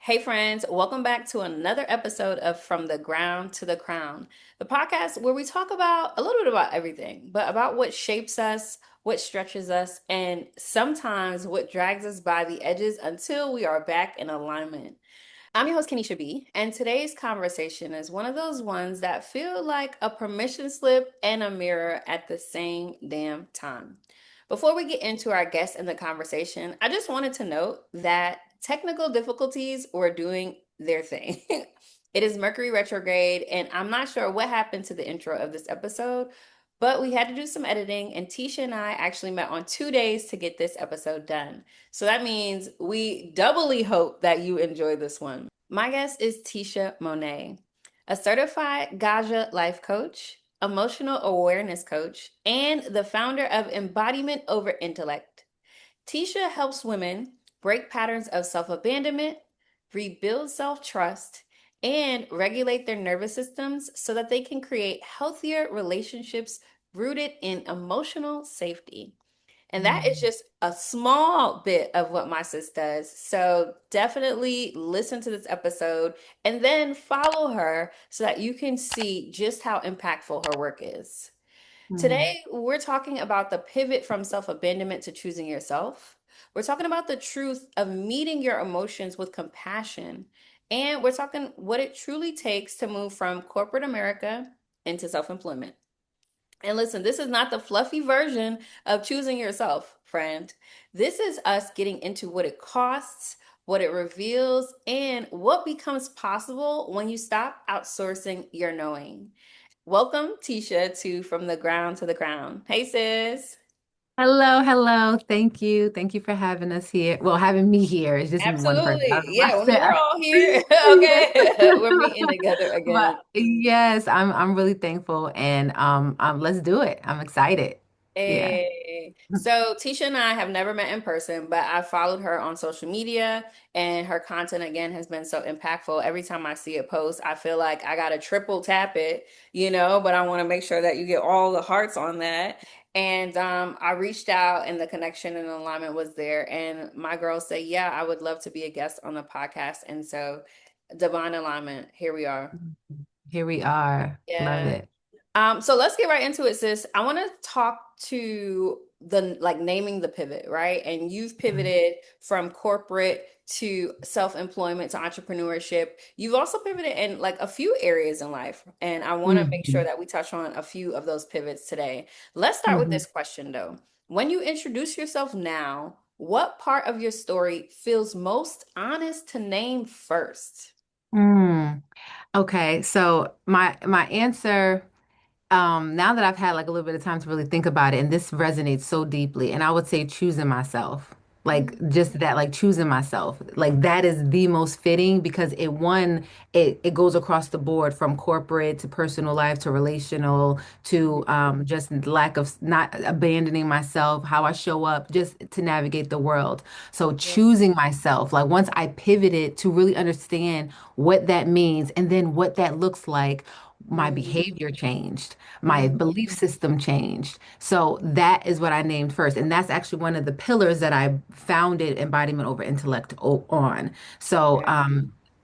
Hey, friends, welcome back to another episode of From the Ground to the Crown, the podcast where we talk about a little bit about everything, but about what shapes us, what stretches us, and sometimes what drags us by the edges until we are back in alignment. I'm your host, Kenisha B, and today's conversation is one of those ones that feel like a permission slip and a mirror at the same damn time. Before we get into our guest and the conversation, I just wanted to note that technical difficulties were doing their thing. It is Mercury retrograde, and I'm not sure what happened to the intro of this episode, but we had to do some editing, and Tisha and I actually met on 2 days to get this episode done. So that means we doubly hope that you enjoy this one. My guest is Tisha Moneé, a certified Gaja Life Coach, emotional awareness coach, and the founder of Embodiment Over Intellect. Tisha helps women break patterns of self abandonment, rebuild self trust, and regulate their nervous systems so that they can create healthier relationships rooted in emotional safety. And that is Mm. just a small bit of what my sis does. So definitely listen to this episode and then follow her so that you can see just how impactful her work is. Mm. Today, we're talking about the pivot from self abandonment to choosing yourself. We're talking about the truth of meeting your emotions with compassion. And we're talking what it truly takes to move from corporate America into self employment. And listen, this is not the fluffy version of choosing yourself, friend. This is us getting into what it costs, what it reveals, and what becomes possible when you stop outsourcing your knowing. Welcome, Tisha, to From the Ground to the Crown. Hey, sis. Hello, hello. Thank you. Thank you for having us here. Well, having me here. It's just one person. I Absolutely. don't know why Yeah, I well, no, we're said. all here. Yes. Okay. We're meeting together But again. yes, I'm really thankful and let's do it. I'm excited. Yeah. Hey. So Tisha and I have never met in person, but I followed her on social media and her content again has been so impactful. Every time I see a post, I feel like I gotta triple tap it, but I want to make sure that you get all the hearts on that. And I reached out and the connection and alignment was there. And my girls say, yeah, I would love to be a guest on the podcast. And so divine alignment, here we are. Here we are. Love Yeah. it. So let's get right into it, sis. I want to talk to the like naming the pivot, right? And you've pivoted from corporate to self-employment to entrepreneurship. You've also pivoted in like a few areas in life, and I want to make sure Mhm. that we touch on a few of those pivots today. Let's start with Mhm. this question though. When you introduce yourself now, what part of your story feels most honest to name first? Mm. Okay, so my answer. Now that I've had like a little bit of time to really think about it, and this resonates so deeply, and I would say choosing myself, like Mm, just that, like choosing myself, like that is the most fitting because it goes across the board from corporate to personal life to relational to just lack of not abandoning myself, how I show up, just to navigate the world. So yeah. choosing myself, like once I pivoted to really understand what that means and then what that looks like, my Mm, behavior changed, my mm, belief system changed. So that is what I named first. And that's actually one of the pillars that I founded Embodiment Over Intellect on. So yeah.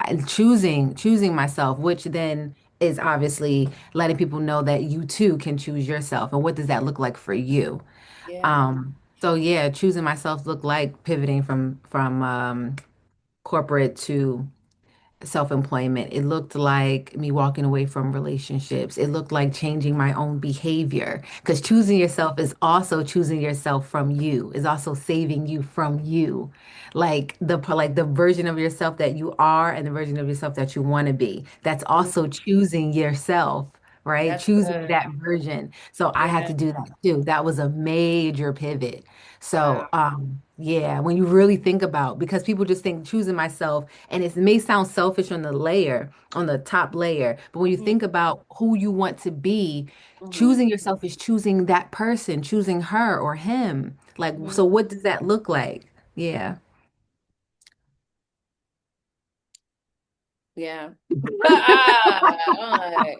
and choosing myself, which then is obviously letting people know that you too can choose yourself. And what does that look like for you? Yeah. So yeah, choosing myself looked like pivoting from corporate to self-employment. It looked like me walking away from relationships. It looked like changing my own behavior. Because choosing yourself is also choosing yourself from you, is also saving you from you. Like the version of yourself that you are and the version of yourself that you want to be. That's also Mm, choosing yourself. Right? that's Choosing good. that version. So I had Yeah. to do that too. That was a major pivot. Wow. So, yeah, when you really think about, because people just think choosing myself, and it may sound selfish on the top layer, but when you Mhm, think about who you want to be, mhm, choosing yourself is choosing that person, choosing her or him. Like, so mhm. what does that look like? Yeah. Yeah. I'm like,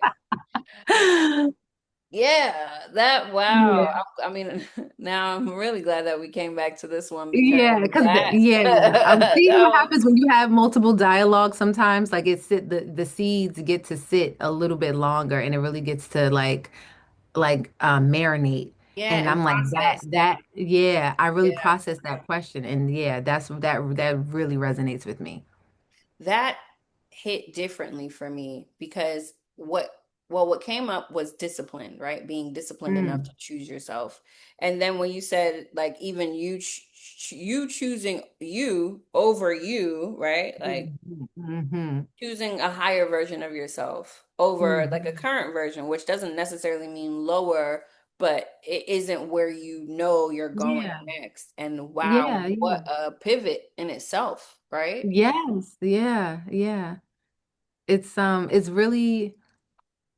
Yeah, that wow. Yeah. I mean, now I'm really glad that we came back to this one because Yeah, because that yeah, see that what was, happens when you have multiple dialogue sometimes, like the seeds get to sit a little bit longer and it really gets to marinate. yeah, And and I'm like process. yeah, I really Yeah. processed that question. And yeah, that really resonates with me. That hit differently for me because what came up was discipline, right? Being disciplined enough to Mm. choose yourself. And then when you said like even you choosing you over you, right? Like Hmm. choosing a higher version of yourself over like a Hmm. current version, which doesn't necessarily mean lower, but it isn't where you know you're going Yeah. next. And wow, Yeah, yeah. what a pivot in itself, right? Yes, yeah, yeah. It's really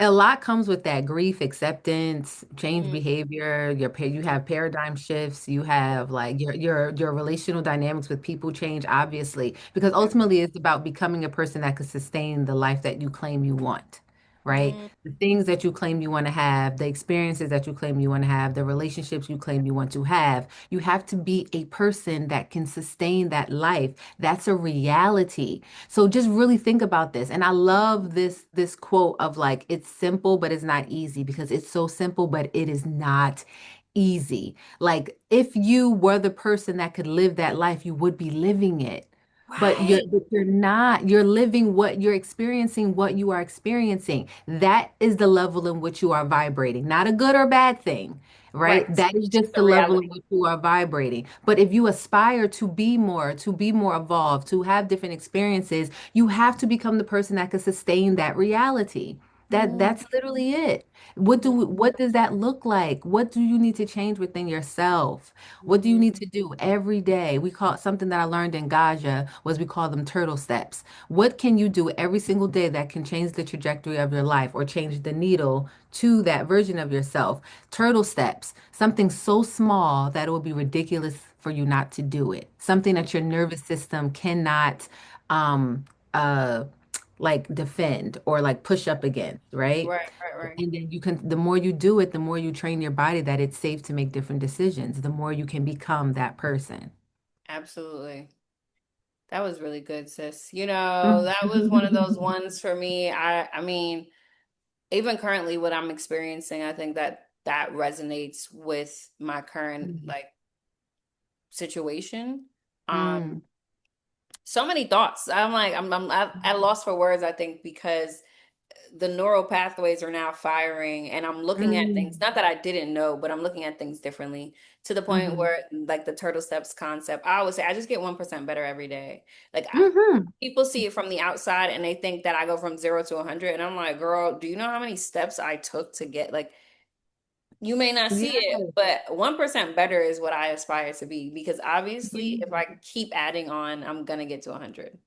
a lot comes with that grief, acceptance, change Mm, behavior, you have paradigm shifts, you have like your relational dynamics with people change, obviously, because yeah. ultimately it's about becoming a person that could sustain the life that you claim you want, right? Mm, The things that you claim you want to have, the experiences that you claim you want to have, the relationships you claim you want to have. You have to be a person that can sustain that life. That's a reality. So just really think about this. And I love this quote of like it's simple but it's not easy because it's so simple but it is not easy. Like if you were the person that could live that life, you would be living it. right, But you're not. You're living what you're experiencing, what you are experiencing. That is the level in which you are vibrating. Not a good or bad thing, right? right. That is It's just just the the level reality. in which you are vibrating. But if you aspire to be more evolved, to have different experiences, you have to become the person that can sustain that reality. Mm, That's literally it. mm, What does that look like? What do you need to change within yourself? What do you mm. need to do every day? We call something that I learned in Gaja was we call them turtle steps. What can you do every single day that can change the trajectory of your life or change the needle to that version of yourself? Turtle steps, something so small that it would be ridiculous for you not to do it. Something that your nervous system cannot um uh like defend or like push up against, right? Right, right, right. And then you can, the more you do it, the more you train your body that it's safe to make different decisions, the more you can become that person. Absolutely. That was really good, sis. You know, Mhm. that was one of those ones for me. I mean, even currently what I'm experiencing, I think that that resonates with my current like situation. Um, Mm, so many thoughts. I'm like, I'm at loss for words, I think, because the neural pathways are now firing and I'm looking at things, mm, not that I didn't know, but I'm looking at things differently to the point mhm, where like the turtle steps concept, I always say I just get 1% better every day. Like mhm. people see it from the outside and they think that I go from 0 to 100 and I'm like, girl, do you know how many steps I took to get like you may not see it, Yes, but 1% better is what I aspire to be because obviously if yes, I keep adding on, I'm gonna get to 100.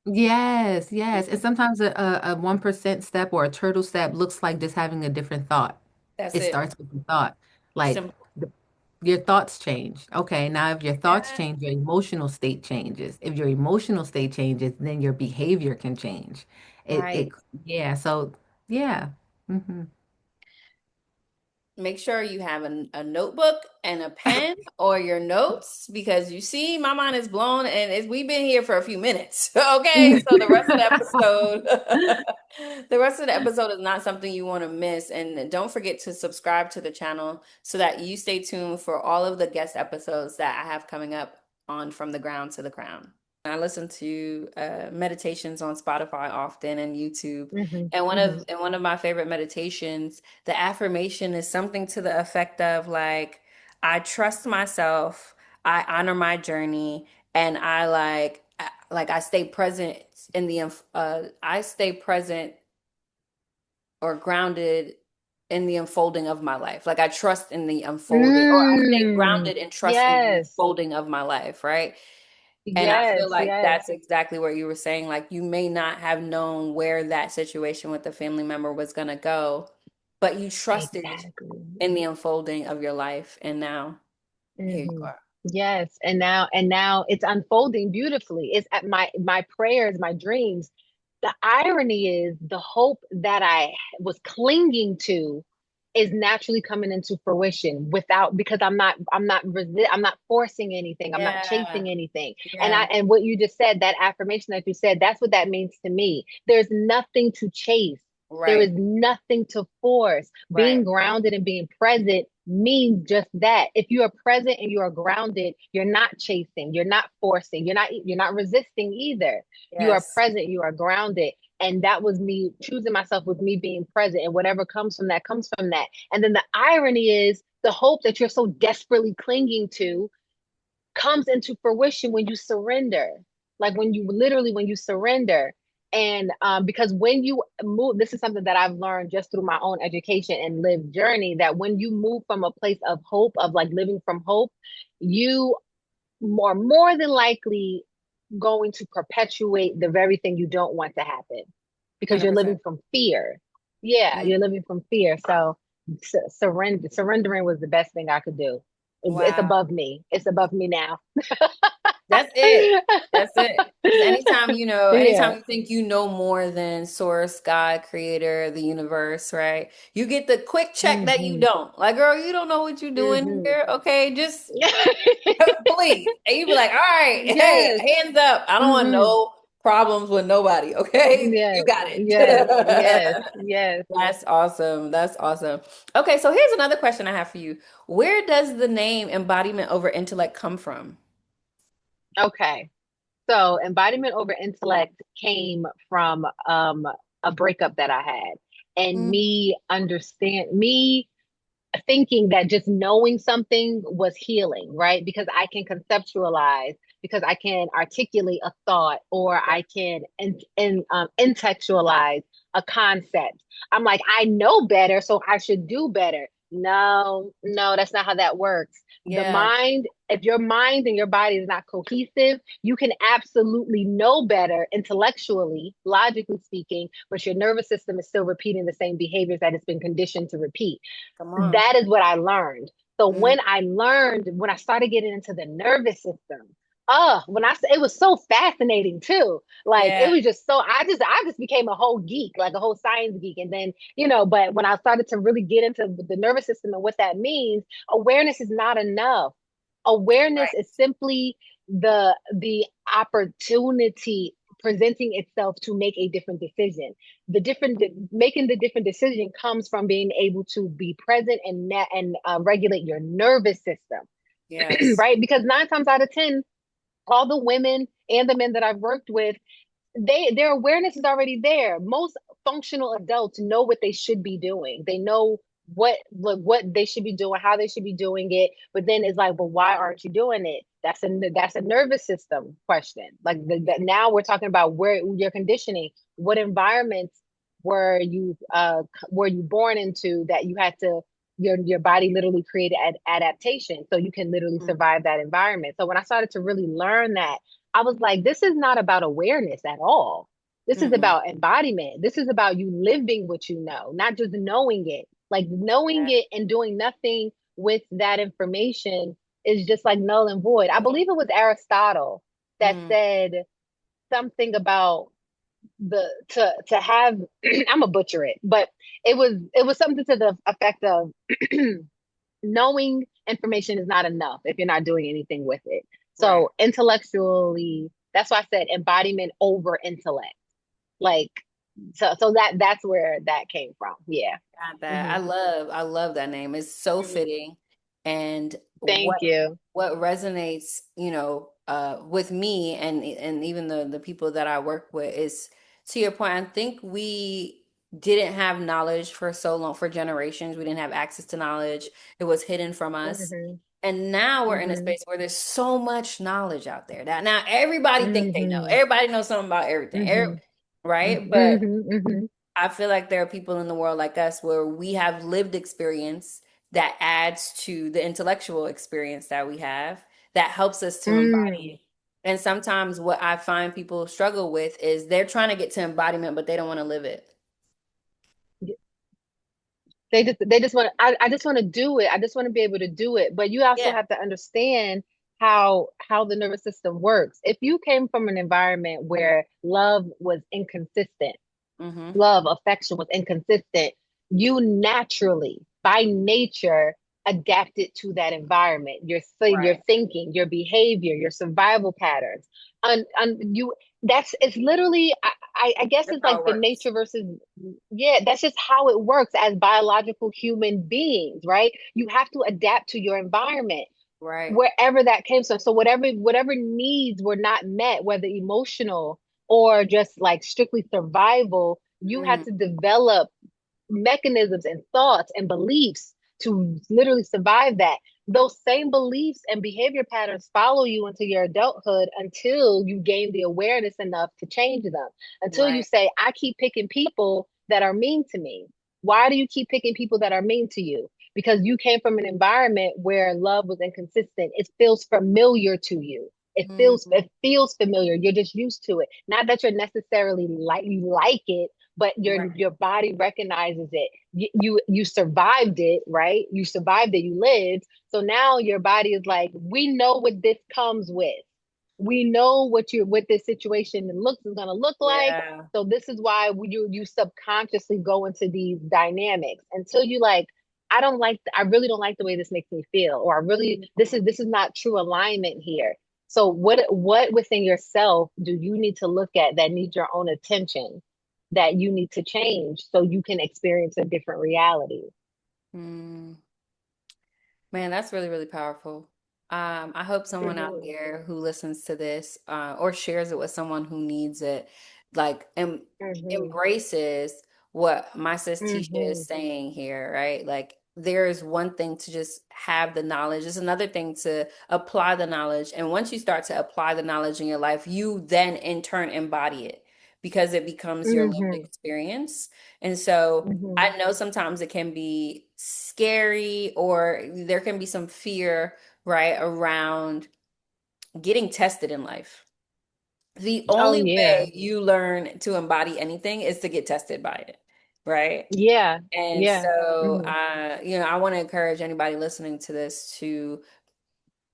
yes, yes. And sometimes a 1% step or a turtle step looks like just having a different thought. That's It it. starts with the thought. Like Simple. the, your thoughts change. Okay, now if your thoughts Yeah. change, your emotional state changes. If your emotional state changes, then your behavior can change. It Right. yeah, so yeah. Hmm. Make sure you have a notebook and a pen or your notes because you see my mind is blown and we've been here for a few minutes. Okay, so the rest of the episode the rest of the episode is not something you want to miss, and don't forget to subscribe to the channel so that you stay tuned for all of the guest episodes that I have coming up on From the Ground to the Crown. I listen to meditations on Spotify often and YouTube. Hmm. And one of my favorite meditations, the affirmation is something to the effect of like, I trust myself, I honor my journey, and like I stay present in the I stay present or grounded in the unfolding of my life. Like I trust in the unfolding, or I stay Mm, grounded and trust in the yes, unfolding of my life, right? And I feel yes, like yes, that's exactly what you were saying. Like you may not have known where that situation with the family member was going to go, but you trusted exactly. in the unfolding of your life. And now here you Hmm. are. Yes, and now it's unfolding beautifully. It's at my prayers, my dreams. The irony is the hope that I was clinging to is naturally coming into fruition without, because I'm not forcing anything. I'm not Yeah. chasing anything. Yeah. And what you just said, that affirmation that you said, that's what that means to me. There's nothing to chase. There Right. is nothing to force. Right. Being grounded and being present means just that. If you are present and you are grounded, you're not chasing, you're not forcing, you're not resisting either. You are Yes. present, you are grounded. And that was me choosing myself, with me being present, and whatever comes from that comes from that. And then the irony is the hope that you're so desperately clinging to comes into fruition when you surrender. Like when you surrender. And because when you move, this is something that I've learned just through my own education and lived journey, that when you move from a place of hope, of like living from hope, you are more than likely going to perpetuate the very thing you don't want to happen, because you're 100%. living from fear. Yeah, Mm. you're living from fear. So surrendering was the best thing I could do. It's Wow. above me. It's above me now. That's it. That's it. Because anytime Yeah. you think you know more than source, God, creator, the universe, right? You get the quick check that you Hmm. don't. Like, girl, you don't know what you're doing Hmm. here. Okay, just please. And you be like, all right, hey, Yes. hands up. I don't want Hmm. no problems with nobody. Okay. You Yes. got Yes. Yes. it. Yes. That's awesome. That's awesome. Okay, so here's another question I have for you. Where does the name embodiment over intellect come from? Okay. So embodiment over intellect came from a breakup that I had, and Mm, me thinking that just knowing something was healing, right? Because I can conceptualize, because I can articulate a thought, or yeah. I can intellectualize a concept. I'm like, I know better, so I should do better. No, no, that's not how that works. The Yeah. mind, if your mind and your body is not cohesive, you can absolutely know better intellectually, logically speaking, but your nervous system is still repeating the same behaviors that it's been conditioned to repeat. Come on. That is what I learned. So Mm, when I started getting into the nervous system, it was so fascinating too. Like it yeah. was just so, I just became a whole geek, like a whole science geek. And then, but when I started to really get into the nervous system and what that means, awareness is not enough. Awareness Right. is simply the opportunity presenting itself to make a different decision. The different Making the different decision comes from being able to be present and regulate your nervous system. Yes. Right? Because 9 times out of 10, all the women and the men that I've worked with, their awareness is already there. Most functional adults know what they should be doing. They know what they should be doing, how they should be doing it. But then it's like, but why aren't you doing it? That's a nervous system question. Like now we're talking about where your conditioning, what environments were you born into, that you had to, your body literally created adaptation so you can literally Mm, survive that environment. So when I started to really learn that, I was like, this is not about awareness at all. This is mm-mm. about embodiment. This is about you living what you know, not just knowing it. Like knowing Yeah. it and doing nothing with that information is just like null and void. I believe it was Aristotle that Mm, said something about the to have I'm gonna butcher it, but it was something to the effect of knowing information is not enough if you're not doing anything with it. right. So intellectually, that's why I said embodiment over intellect. Like that's where that came from. Yeah. Got that. Hmm. I love that name. It's so Hmm. fitting. And Thank you. what resonates, with me and even the people that I work with is, to your point, I think we didn't have knowledge for so long, for generations. We didn't have access to knowledge. It was hidden from us. Hmm. And now we're in a Hmm. space where there's so much knowledge out there that now everybody think they know. Hmm. Everybody knows something about everything. Hmm. Right? But Hmm. Hmm. I feel like there are people in the world like us where we have lived experience that adds to the intellectual experience that we have that helps us to embody Mm. it. And sometimes what I find people struggle with is they're trying to get to embodiment, but they don't want to live it. They just want I just want to do it. I just want to be able to do it. But you also Yeah. have to understand how the nervous system works. If you came from an environment where love was inconsistent, Mm-hmm. love, affection was inconsistent, you naturally by nature adapted to that environment. Your Right. thinking, your behavior, your survival patterns. You that's it's literally I guess That's it's how like it the works. nature versus yeah, that's just how it works as biological human beings, right? You have to adapt to your environment Right. wherever that came from. So whatever needs were not met, whether emotional or just like strictly survival, you had Mm, to develop mechanisms and thoughts and beliefs to literally survive that. Those same beliefs and behavior patterns follow you into your adulthood until you gain the awareness enough to change them. Until you right. say, I keep picking people that are mean to me. Why do you keep picking people that are mean to you? Because you came from an environment where love was inconsistent. It feels familiar to you. Mm, It feels familiar. You're just used to it. Not that you're necessarily like you like it, but right. your body recognizes it. You survived it, right? You survived it, you lived. So now your body is like, we know what this comes with. We know what this situation looks is going to look like. Yeah. So this is why you subconsciously go into these dynamics until you like, I really don't like the way this makes me feel, or I really this is not true alignment here. So what within yourself do you need to look at that needs your own attention, that you need to change so you can experience a different reality? Mm. Man, that's really, really powerful. I hope someone out Mm-hmm. there who listens to this or shares it with someone who needs it, like Mm-hmm. embraces what my sis Tisha Mm-hmm. is saying here, right? Like there is one thing to just have the knowledge. It's another thing to apply the knowledge. And once you start to apply the knowledge in your life, you then in turn embody it because it becomes your lived Mm-hmm. experience. And so Mm-hmm. I know sometimes it can be scary or there can be some fear, right, around getting tested in life. The Oh only yeah. way you learn to embody anything is to get tested by it, right? Yeah. And Yeah. so, Mm-hmm. I want to encourage anybody listening to this to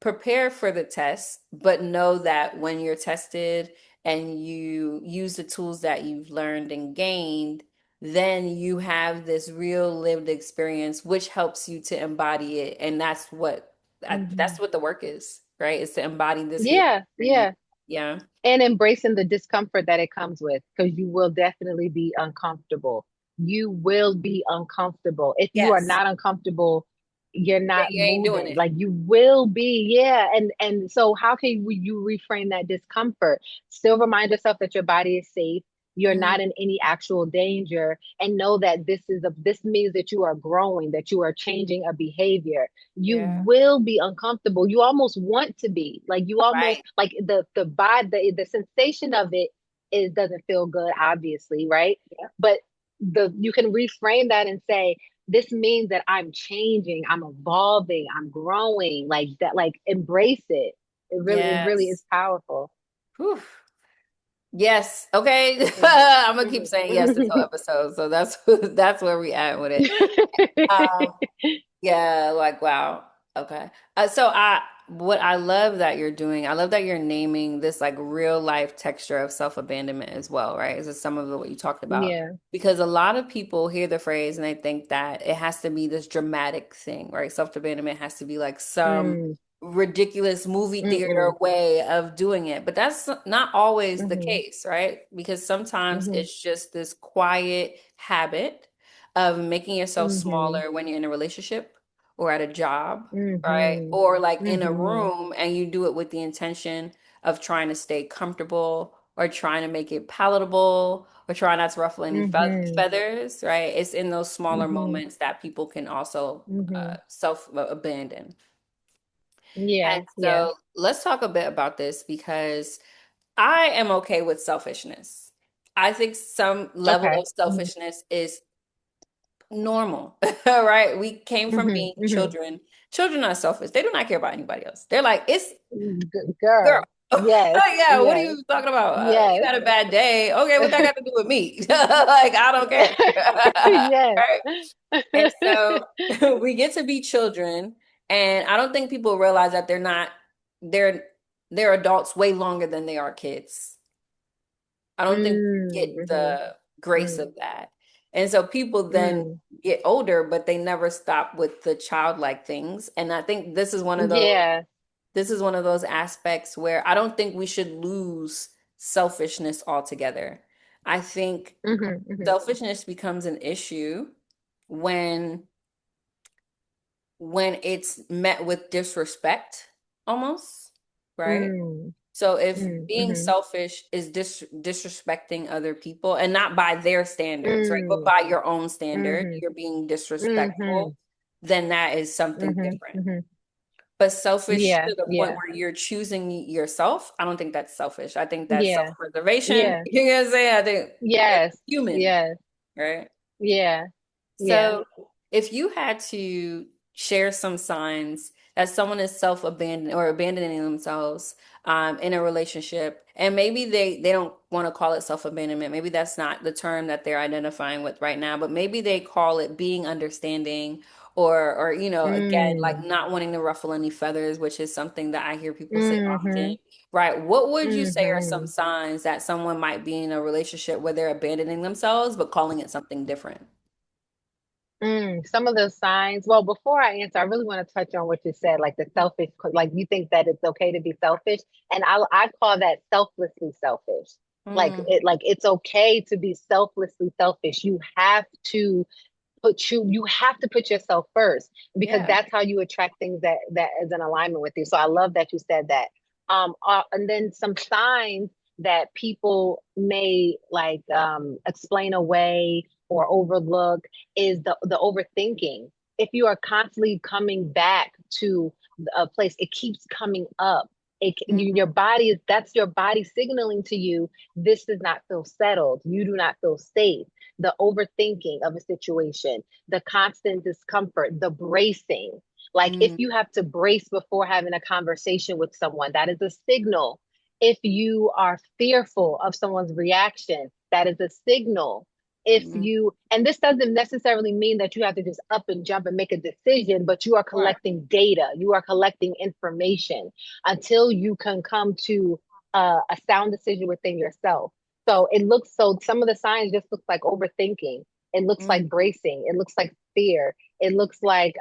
prepare for the test, but know that when you're tested and you use the tools that you've learned and gained, then you have this real lived experience, which helps you to embody it. And Mm-hmm. that's what the work is, right? Is to embody this healing Yeah. journey. Yeah. Yeah. And embracing the discomfort that it comes with, because you will definitely be uncomfortable. You will be uncomfortable. If you are Yes. not uncomfortable, you're Then not you ain't doing moving. it. Like you will be, yeah. And so how can you reframe that discomfort? Still remind yourself that your body is safe. You're Mhm. not in any actual danger, and know that this means that you are growing, that you are changing a behavior. You Yeah. will be uncomfortable. You almost want to be like, you almost Right. like the body, the sensation of it is doesn't feel good, obviously, right? Yep. But the you can reframe that and say, this means that I'm changing, I'm evolving, I'm growing, like that, like embrace it. It really is Yes. powerful. Whew. Yes. Okay. Mhm. I'm gonna keep saying yes this whole Mhm. episode. So that's that's where we at with it. Um, yeah, like wow. Okay. So what I love that you're doing, I love that you're naming this like real life texture of self-abandonment as well, right? This is some of what you talked about. Yeah. Because a lot of people hear the phrase and they think that it has to be this dramatic thing, right? Self-abandonment has to be like some Mm. ridiculous movie theater Mm-mm. way of doing it. But that's not always the Mhm. case, right? Because sometimes Mhm. it's just this quiet habit of making yourself Mhm. smaller when you're in a relationship or at a job, right? Mhm. Or like in a Mhm. room and you do it with the intention of trying to stay comfortable or trying to make it palatable or try not to ruffle any Mhm. feathers, right? It's in those smaller Mhm. moments that people can also Mhm. self-abandon. And Yeah. Yeah. so let's talk a bit about this because I am okay with selfishness. I think some level Okay. of Mhm. selfishness is normal, right? We came from Mhm. being Mhm. children. Children are selfish. They do not care about anybody else. They're like, it's girl. Girl. Yes. Yeah, what are Yes. you talking about? You Yes. had a bad day. Okay, what that got to do with me? Like, I don't care. Yes. Right? And so we get to be children, and I don't think people realize that they're they're adults way longer than they are kids. I don't think we get Mm-hmm. the grace Mm. of that. And so people then Mm. get older, but they never stop with the childlike things. And I think Yeah. this is one of those aspects where I don't think we should lose selfishness altogether. I think Hmm. Hmm. selfishness becomes an issue when it's met with disrespect almost, right? Mm. So if Mm. being Hmm. selfish is disrespecting other people and not by their standards, right? But Mm. by your own standard, Hmm. you're being Hmm. disrespectful, then that is something Hmm. different. Hmm. But selfish Yeah. to the point Yeah. where you're choosing yourself, I don't think that's selfish. I think that's Yeah. self-preservation. Yeah. You know what I'm saying? I think it's Yes. human, Yes. right? Yeah. Yeah. So, if you had to share some signs that someone is self-abandoned or abandoning themselves in a relationship, and maybe they don't want to call it self-abandonment, maybe that's not the term that they're identifying with right now, but maybe they call it being understanding or again, like Mm. not wanting to ruffle any feathers, which is something that I hear people say often. Hmm. Right. What would you say are some Hmm. signs that someone might be in a relationship where they're abandoning themselves but calling it something different? Some of the signs. Well, before I answer, I really want to touch on what you said, like the selfish, like you think that it's okay to be selfish, and I call that selflessly selfish. Mm, Like it's okay to be selflessly selfish. You have to put yourself first because yeah. that's how you attract things that is in alignment with you. So I love that you said that. And then some signs that people may explain away or overlook is the overthinking. If you are constantly coming back to a place, it keeps coming up. Your Mhm. body is that's your body signaling to you this does not feel settled. You do not feel safe. The overthinking of a situation, the constant discomfort, the bracing. Like if Mm, you have to brace before having a conversation with someone, that is a signal. If you are fearful of someone's reaction, that is a signal. If mm, you, and this doesn't necessarily mean that you have to just up and jump and make a decision, but you are right. collecting data, you are collecting information until you can come to a sound decision within yourself. So some of the signs just look like overthinking. It looks Mm, like bracing. It looks like fear. It looks like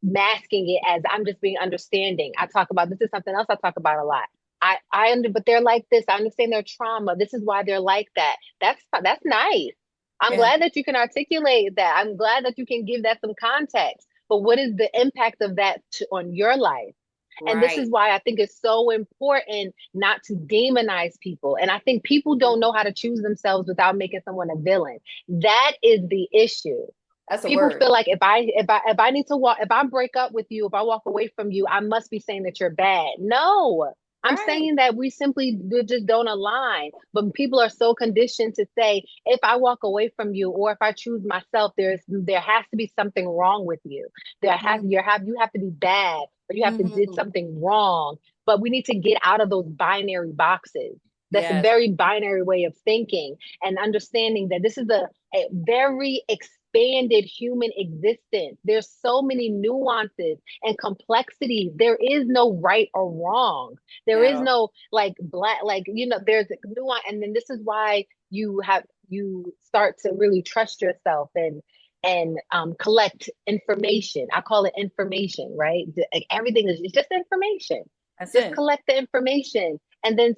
masking it as I'm just being understanding. I talk about this is something else I talk about a lot. But they're like this. I understand their trauma. This is why they're like that. That's nice. I'm yeah. glad that you can articulate that. I'm glad that you can give that some context. But what is the impact of that on your life? And this Right. is why I think it's so important not to demonize people. And I think people don't know how to choose themselves without making someone a villain. That is the issue. That's a People word. feel like if I need to walk if I break up with you, if I walk away from you, I must be saying that you're bad. No. I'm Right. saying that we simply just don't align. But people are so conditioned to say, if I walk away from you or if I choose myself, there has to be something wrong with you. Mm, You have to be bad or you have to did mhm. something wrong. But we need to get out of those binary boxes. That's a Yes. very binary way of thinking and understanding that this is a very expanded human existence. There's so many nuances and complexities. There is no right or wrong. There At is all. no like black, like, there's nuance. And then this is why you start to really trust yourself and collect information. I call it information, right? Like everything is it's just information. That's Just it. collect the information and then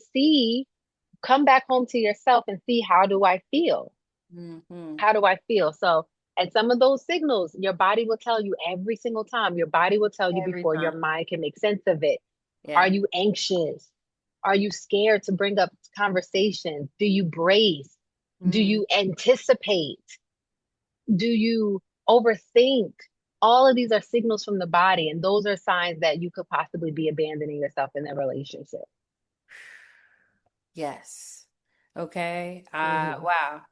come back home to yourself and see how do I feel? Hmm. How do I feel? So, and some of those signals, your body will tell you every single time. Your body will tell you Every before your time. mind can make sense of it. Are Yeah. you anxious? Are you scared to bring up conversations? Do you brace? Do Mm. you anticipate? Do you overthink? All of these are signals from the body, and those are signs that you could possibly be abandoning yourself in a relationship. Yes. Okay. Hmm. Wow.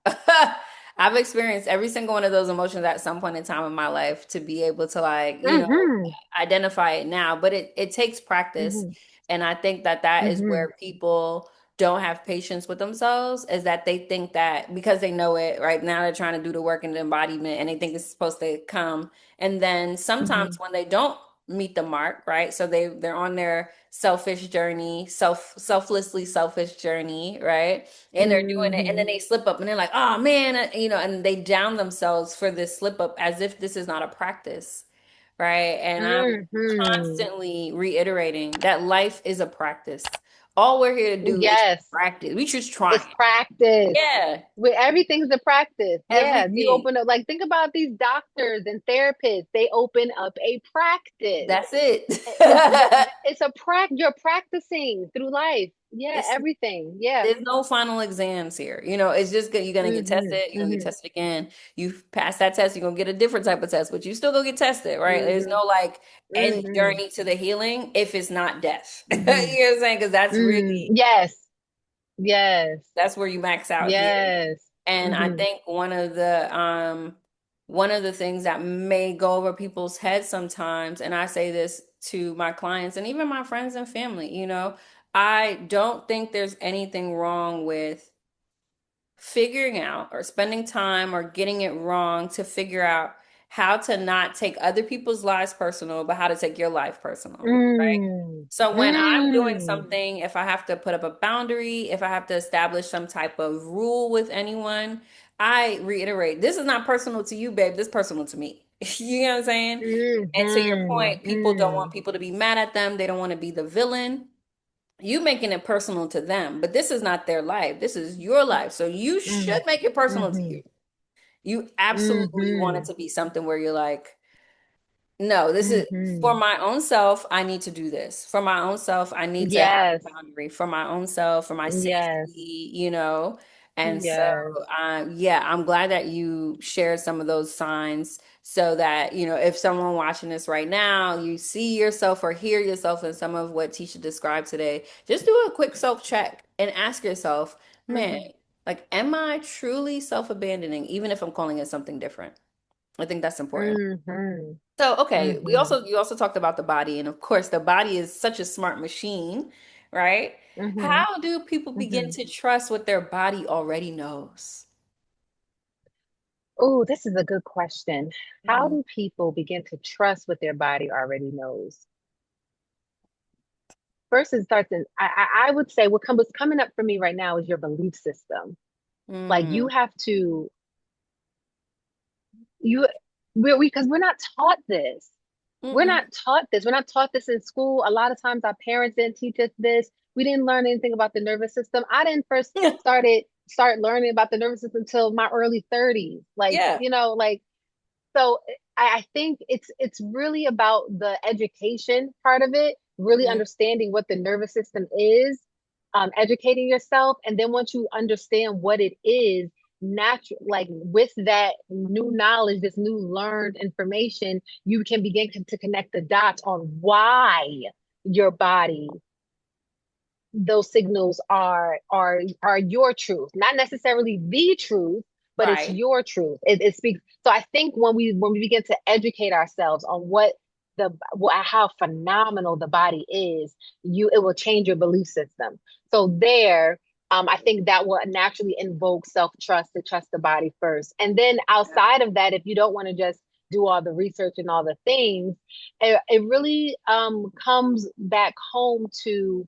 I've experienced every single one of those emotions at some point in time in my life to be able to Hmm. identify it now, but it takes practice. Hmm. And I think that that is Hmm. where people don't have patience with themselves is that they think that because they know it right now they're trying to do the work in the embodiment and they think it's supposed to come. And then Hmm. sometimes when they don't meet the mark, right? So they're on their selfish journey, selflessly selfish journey, right? And they're doing it, and then Mm-hmm. they slip up, and they're like, "Oh man," and they down themselves for this slip up as if this is not a practice, right? And I'm Mm-hmm. constantly reiterating that life is a practice. All we're here to do is Yes, practice. We just it's trying. practice. Yeah, With everything's a practice. Yeah, you everything. open up, like, think about these doctors and therapists. They open up a practice. That's it. It's a practice. You're practicing through life. Yeah, It's everything. Yeah. There's no final exams here. It's just good. You're gonna get Mm-hmm. tested. You're gonna get Mm-hmm. tested again. You pass that test, you're gonna get a different type of test, but you still gonna get tested, right? There's Mm-hmm. no like end Mm-hmm. journey to the healing if it's not death. You know Mm-hmm. what I'm saying? Because that's Mm. really Yes. Yes. that's where you max out here. Yes. And I Mm-hmm. think one of the things that may go over people's heads sometimes, and I say this to my clients and even my friends and family, I don't think there's anything wrong with figuring out or spending time or getting it wrong to figure out how to not take other people's lives personal, but how to take your life personal. Mm. So when I'm doing Mm. something, if I have to put up a boundary, if I have to establish some type of rule with anyone, I reiterate, this is not personal to you, babe. This is personal to me. You know what I'm saying? And to your Mm-hmm. point, people don't want Mm. people to be mad at them. They don't want to be the villain. You making it personal to them, but this is not their life. This is your life. So you Mm. should make it personal to Mm-hmm. you. You absolutely want it Mm-hmm. to be something where you're like, no, this is for Mm-hmm. my own self. I need to do this. For my own self, I need to have Yes. a boundary for my own self, for my Yes. safety. And so, Yes. yeah, I'm glad that you shared some of those signs so that, if someone watching this right now, you see yourself or hear yourself in some of what Tisha described today, just do a quick self check and ask yourself, man, Mm-hmm. like, am I truly self-abandoning, even if I'm calling it something different? I think that's important. Mm-hmm. So, okay, Mm-hmm. you also talked about the body, and of course, the body is such a smart machine, right? Mm-hmm. How do people begin Mm-hmm. to trust what their body already knows? Oh, this is a good question. How Mm, do people begin to trust what their body already knows? First, it starts in, I would say what's coming up for me right now is your belief system. Like, you mm, have to, you, because we're not taught this. We're mm-mm. not taught this. We're not taught this in school. A lot of times our parents didn't teach us this. We didn't learn anything about the nervous system. I didn't first start learning about the nervous system until my early 30s. Like, Yeah, so I think it's really about the education part of it, really mm, understanding what the nervous system is, educating yourself, and then once you understand what it is, natural, like, with that new knowledge, this new learned information, you can begin to connect the dots on why your body, those signals are your truth, not necessarily the truth, but it's right. your truth. It speaks. So I think when we begin to educate ourselves on how phenomenal the body is, it will change your belief system. So there, I think that will naturally invoke self-trust, to trust the body first, and then outside of that, if you don't want to just do all the research and all the things, it really comes back home to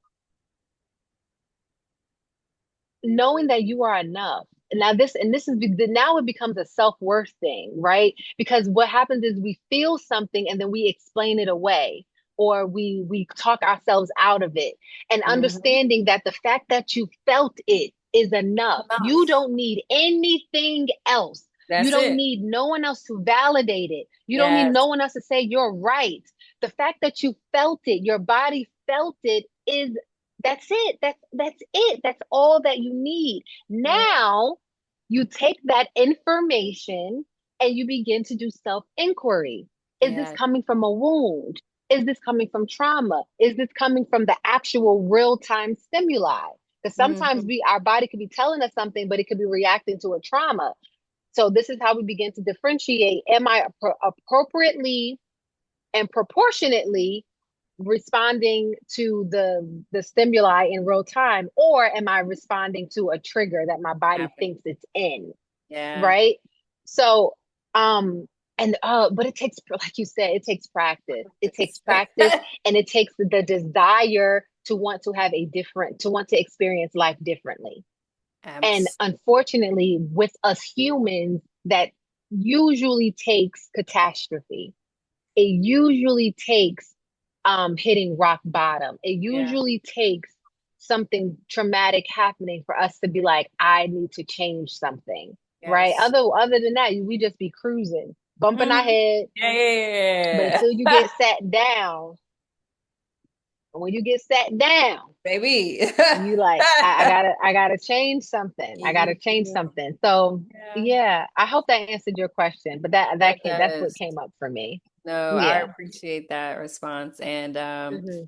knowing that you are enough. Now it becomes a self-worth thing, right? Because what happens is we feel something and then we explain it away, or we talk ourselves out of it. And Hmm. understanding that the fact that you felt it is enough. You Enough. don't need anything else. You That's don't it. need no one else to validate it. You don't need Yes. no one else to say you're right. The fact that you felt it, your body felt it, is that's it. That's it. That's all that you need. Mm, Now you take that information and you begin to do self-inquiry. Is this yes. coming from a wound? Is this coming from trauma? Is this coming from the actual real-time stimuli? Because sometimes Hmm. our body could be telling us something, but it could be reacting to a trauma. So this is how we begin to differentiate. Am I appropriately and proportionately responding to the stimuli in real time, or am I responding to a trigger that my body Happen. thinks it's in, Yeah. right? So, um And but it takes, like you said, it takes practice. It takes Practice. practice, and it takes the desire to want to have a different, to want to experience life differently. And Abs- unfortunately, with us humans, that usually takes catastrophe. It usually takes hitting rock bottom. It yeah. usually takes something traumatic happening for us to be like, I need to change something. Right. Yes. Other than that, we just be cruising, bumping our Mhm. head. But Yeah. until you get sat down, when you get sat down, Baby. you like, I gotta change something. I gotta You change do. something. So Yeah, yeah, I hope that answered your question. But that that's what does. came up for me. No, I Yeah. appreciate that response. And Hmm.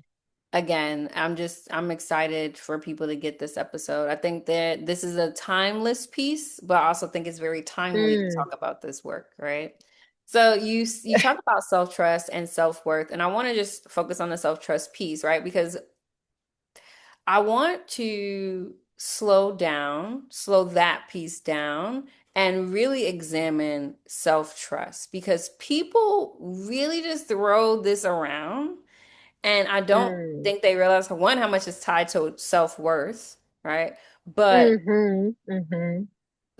again, I'm excited for people to get this episode. I think that this is a timeless piece, but I also think it's very timely to Mm. talk about this work, right? So you talk about self-trust and self-worth, and I want to just focus on the self-trust piece, right? Because I want to slow that piece down, and really examine self-trust because people really just throw this around, and I don't Mm. think they realize, one, how much is tied to self-worth, right? But Mm-hmm. Mm-hmm.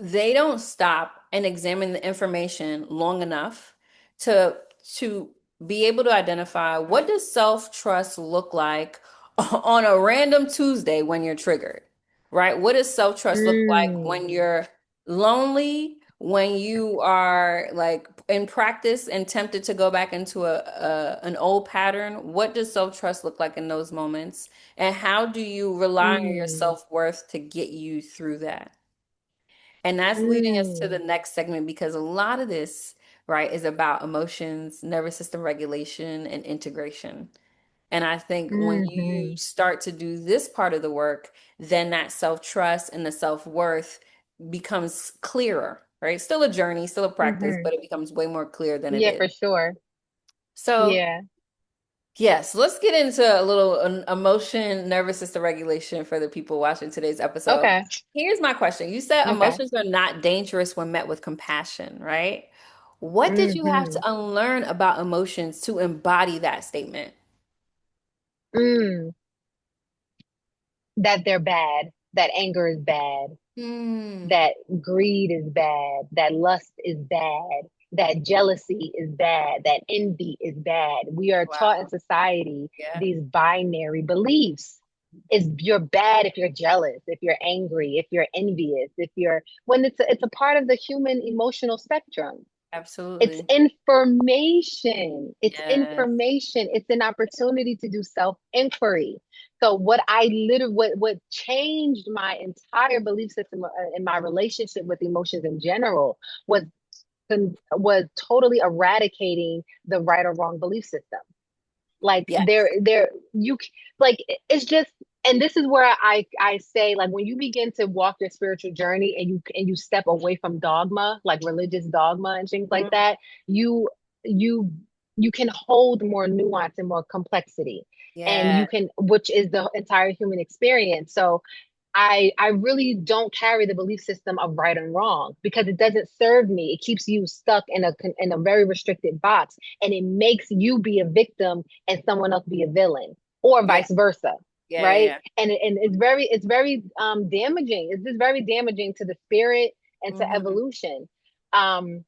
they don't stop and examine the information long enough to to be able to identify, what does self-trust look like on a random Tuesday when you're triggered, right? What does self-trust look like Mm. when you're lonely, when you are like in practice and tempted to go back into a an old pattern? What does self-trust look like in those moments? And how do you rely on your Mm. self-worth to get you through that? And that's leading us to the Mm. next segment, because a lot of this, right, is about emotions, nervous system regulation, and integration. And I think when you Mm-hmm. start to do this part of the work, then that self-trust and the self-worth becomes clearer, right? Still a journey, still a practice, Mm-hmm. but it becomes way more clear than it Yeah, is. for sure. So Yeah. yes, let's get into a little emotion, nervous system regulation for the people watching today's episode. Okay. Here's my question. You said Okay. emotions are not dangerous when met with compassion, right? What did you have to Mm-hmm. unlearn about emotions to embody that statement? Mm. That they're bad, that anger is bad, Hmm. that greed is bad, that lust is bad, that jealousy is bad, that envy is bad. We are taught in Wow. society Yeah. these binary beliefs. Is you're bad if you're jealous, if you're angry, if you're envious, if you're when it's a part of the human emotional spectrum. It's Absolutely. information. It's Yes. information. It's an opportunity to do self-inquiry. So what changed my entire belief system in my relationship with emotions in general was was totally eradicating the right or wrong belief system. Like Yes. you like it's just, and this is where I say, like, when you begin to walk your spiritual journey and you step away from dogma, like religious dogma and things like Mhm. that, you you you can hold more nuance and more complexity, and Yeah. which is the entire human experience. So I really don't carry the belief system of right and wrong because it doesn't serve me. It keeps you stuck in a very restricted box, and it makes you be a victim and someone else be a villain, or Yeah. vice versa, Yeah. right? Yeah. And it's very damaging. It's just very damaging to the spirit and to Hmm. evolution. Um,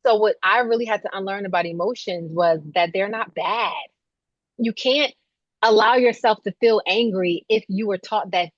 so what I really had to unlearn about emotions was that they're not bad. You can't allow yourself to feel angry if you were taught that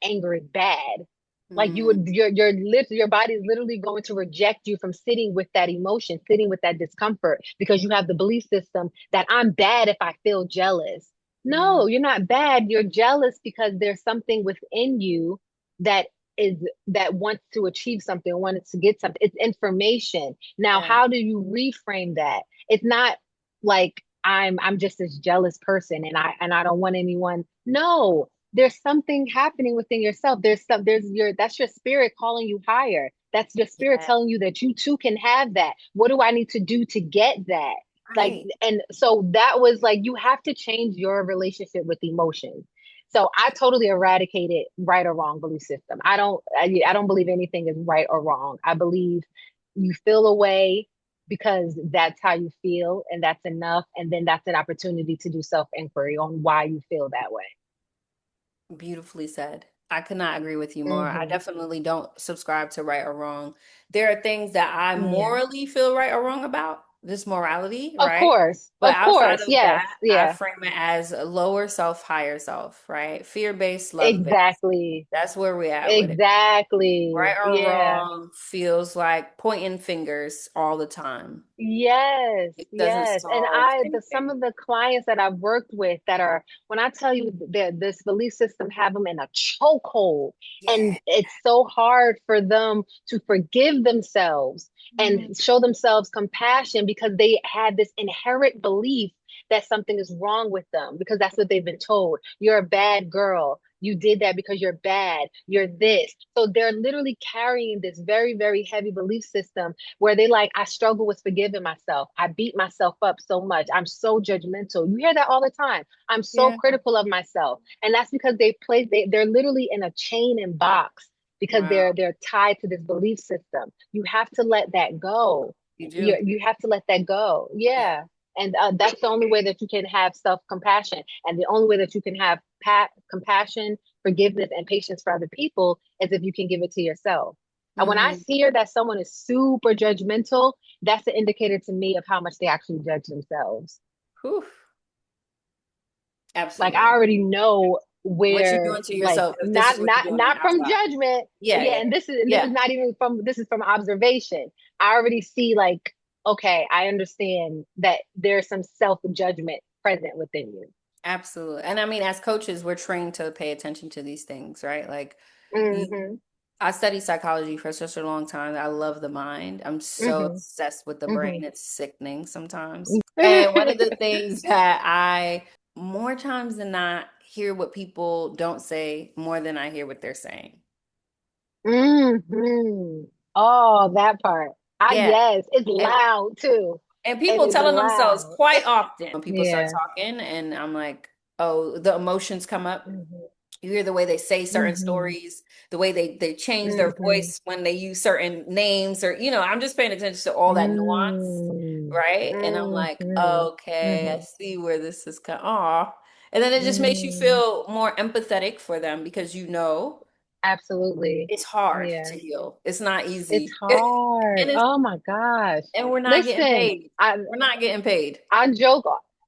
anger is bad. Like you Hmm. would your body is literally going to reject you from sitting with that emotion, sitting with that discomfort, because you have the belief system that I'm bad if I feel jealous. Hmm. No, you're not bad. You're jealous because there's something within you that is that wants to achieve something, wants to get something. It's information. Now, Yeah. how do you reframe that? It's not like I'm just this jealous person and I don't want anyone. No, there's something happening within yourself. There's your that's your spirit calling you higher. That's your spirit Yeah. telling you that you too can have that. What do I need to do to get that? Like, Right. and so that was like, you have to change your relationship with emotions. So I totally eradicated right or wrong belief system. I don't believe anything is right or wrong. I believe you feel a way because that's how you feel and that's enough. And then that's an opportunity to do self inquiry on why you feel that way. Beautifully said. I could not agree with you more. I Hmm. definitely don't subscribe to right or wrong. There are things that I Yeah. morally feel right or wrong about, this morality, Of right? course. But Of outside course. of Yes. that, I Yeah. frame it as a lower self, higher self, right? Fear-based, love-based. Exactly. That's where we're at with it. Exactly. Right or Yeah. wrong feels like pointing fingers all the time. Yes, It doesn't yes. And solve some anything. of the clients that I've worked with that are, when I tell you that this belief system have them in a chokehold, Yeah. and it's so hard for them to forgive themselves and Mm, show themselves compassion because they had this inherent belief that something is wrong with them because that's what they've been told. You're a bad girl. You did that because you're bad. You're this. So they're literally carrying this very, very heavy belief system where they like, I struggle with forgiving myself. I beat myself up so much. I'm so judgmental. You hear that all the time. I'm so yeah, critical of myself. And that's because they're literally in a chain and box because wow, they're tied to this belief system. You have to let that go. you do. You have to let that go. Yeah. Yeah. And that's the only way that you can have self compassion. And the only way that you can have compassion, forgiveness, and patience for other people is if you can give it to yourself. And when I Hmm. hear that someone is super judgmental, that's an indicator to me of how much they actually judge themselves. Whew. Like I Absolutely. already know What you're where, doing to like yourself, if this is not what you're not doing not from outside. judgment. Yeah, Yeah, yeah, and this is yeah. not even from, this is from observation. I already see like, okay, I understand that there's some self-judgment present within you. Absolutely. And I mean, as coaches, we're trained to pay attention to these things, right? Like you, Mm-hmm. I studied psychology for such a long time. I love the mind. I'm so Mm-hmm. obsessed with the brain. Mm-hmm. It's sickening sometimes. And one of the things that I, more times than not, hear what people don't say more than I hear what they're saying. Mm-hmm. Oh, that part. Yeah. Yes, it's And loud too. It people is telling themselves loud. quite often when people start Yeah. talking, and I'm like, oh, the emotions come up. Mm-hmm. You hear the way they say certain Mm-hmm. stories, the way they change their Mm-hmm. voice when they use certain names, or I'm just paying attention to all that nuance, Mm-hmm. right? And I'm like, Mm-hmm. okay, I Mm-hmm. see where this is coming. Aw. And then it just makes you Mm. feel more empathetic for them because Absolutely. it's hard Yeah. to heal. It's not It's easy. hard. And it's Oh my gosh. and we're not getting Listen, paid. I We're not getting paid. I joke.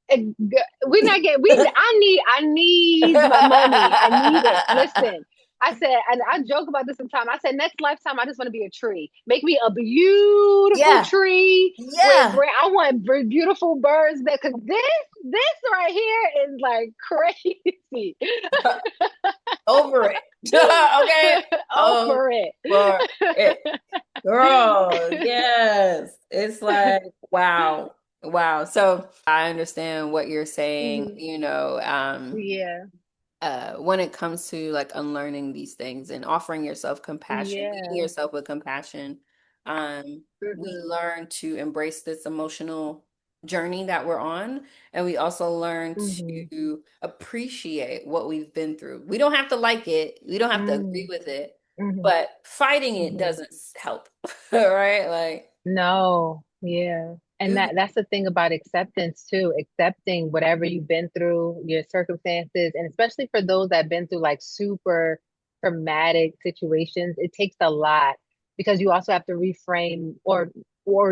We're not getting. I need my money. I need it. Listen, I said, and I joke about this sometimes. I said, next lifetime, I just want to be a tree. Make me a beautiful Yeah. tree with Yeah. great. I want beautiful birds. Because this right here is like crazy. Over it. Okay. Over it. Over it. Girl, yes. It's like, wow. Wow. So I understand what you're saying, Mhm. Yeah. when it comes to like unlearning these things and offering yourself compassion, meeting Yeah. yourself with compassion, we Hmm. learn to embrace this emotional journey that we're on. And we also learn Hmm. to appreciate what we've been through. We don't have to like it, we don't have to agree Hmm. with it, Hmm. but fighting it Hmm. doesn't help, right? Like, No, yeah. And you, that's the thing about acceptance too, accepting whatever you've been through, your circumstances, and especially for those that have been through like super traumatic situations, it takes a lot because you also have to reframe or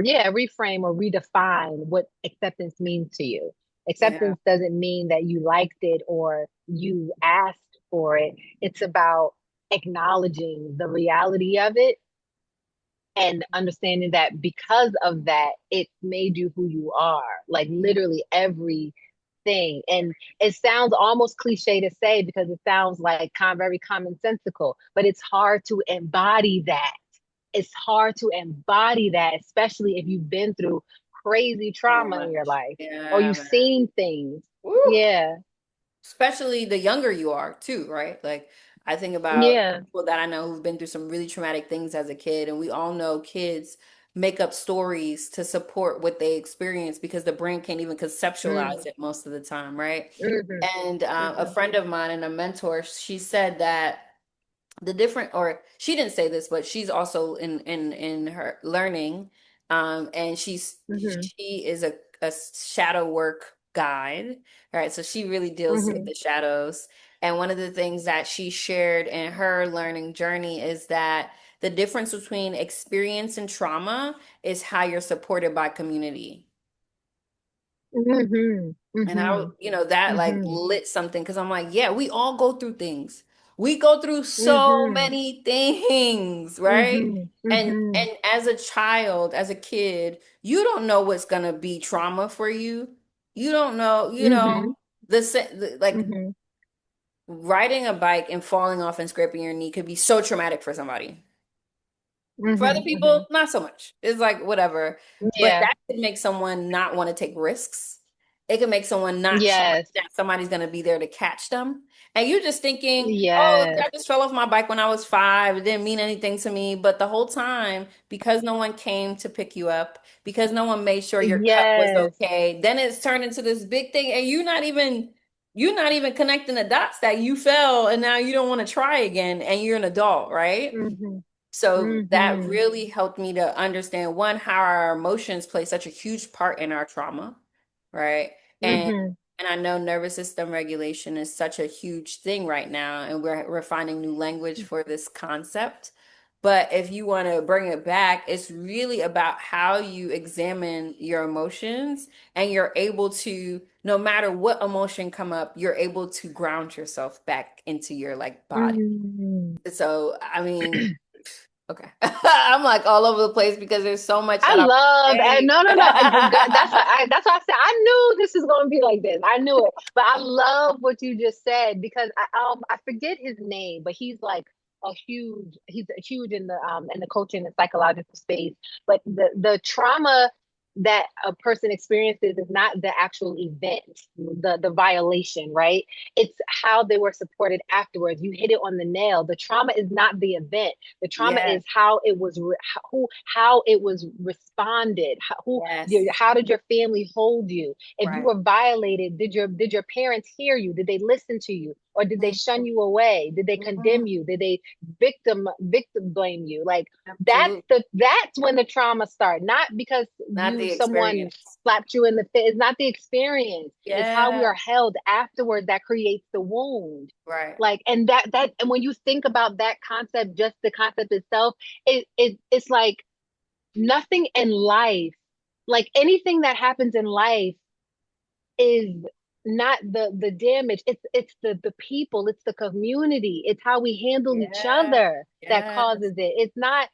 yeah, reframe or redefine what acceptance means to you. yeah, Acceptance doesn't mean that you liked it or you asked for it. It's about acknowledging the reality of it and understanding that because of that, it made you who you are, like literally everything. And it sounds almost cliche to say because it sounds like very commonsensical, but it's hard to embody that. It's hard to embody that, especially if you've been through crazy so trauma in your much. life or Yeah, you've man. seen things. Woo. Yeah. Especially the younger you are too, right? Like I think about Yeah. people that I know who've been through some really traumatic things as a kid, and we all know kids make up stories to support what they experience because the brain can't even conceptualize Mm-hmm. it most of the time, right? Mm-hmm. And a Mm-hmm. friend of mine and a mentor, she said that the different, or she didn't say this, but she's also in her learning. And Mm-hmm. she is a shadow work guide, right? So she really deals with Mm-hmm. the shadows. And one of the things that she shared in her learning journey is that the difference between experience and trauma is how you're supported by community. Mm-hmm. And Mm-hmm. that like Mm-hmm. lit something because I'm like, yeah, we all go through things. We go through so Mm-hmm. many things, right? Mm-hmm. And Mm-hmm. and as a child, as a kid, you don't know what's gonna be trauma for you. You don't know, Mm-hmm. like Mm-hmm. riding a bike and falling off and scraping your knee could be so traumatic for somebody. For other Mm-hmm. people, not so much. It's like whatever. But Yeah. that could make someone not want to take risks. It can make someone not trust Yes. that somebody's going to be there to catch them. And you're just thinking, oh, Yes. I just fell off my bike when I was 5. It didn't mean anything to me. But the whole time, because no one came to pick you up, because no one made sure your cut was Yes. okay, then it's turned into this big thing. And you're not even connecting the dots that you fell and now you don't want to try again and you're an adult, right? Mm-hmm. So that Mm-hmm. really helped me to understand one, how our emotions play such a huge part in our trauma, right? And Mm-hmm. and I know nervous system regulation is such a huge thing right now, and we're finding new language for this concept. But if you want to bring it back, it's really about how you examine your emotions and you're able to, no matter what emotion come up, you're able to ground yourself back into your like body. Mm-hmm. So, I mean, okay. I'm like all over the place because there's so much I that I want love, to and say. no, no, no. That's why I said I knew this is going to be like this. I knew it, but I love what you just said because I forget his name, but he's like he's a huge in the coaching and psychological space. But the trauma that a person experiences is not the actual event, the violation, right? It's how they were supported afterwards. You hit it on the nail. The trauma is not the event. The trauma Yes, is how it was how it was responded. yes, How did your family hold you? If you right. were violated, did your parents hear you? Did they listen to you, or did they shun you away? Did they Mhm. condemn you? Did they victim blame you? Like Absolutely. that's when the trauma starts. Not because Not you the someone experience. slapped you in the face. It's not the experience. It's how we Yeah, are held afterward that creates the wound. right. Like, and that and when you think about that concept, just the concept itself, it's like nothing in life, like anything that happens in life is not the damage. It's the people, it's the community, it's how we handle each Yeah, other that yes, causes it. It's not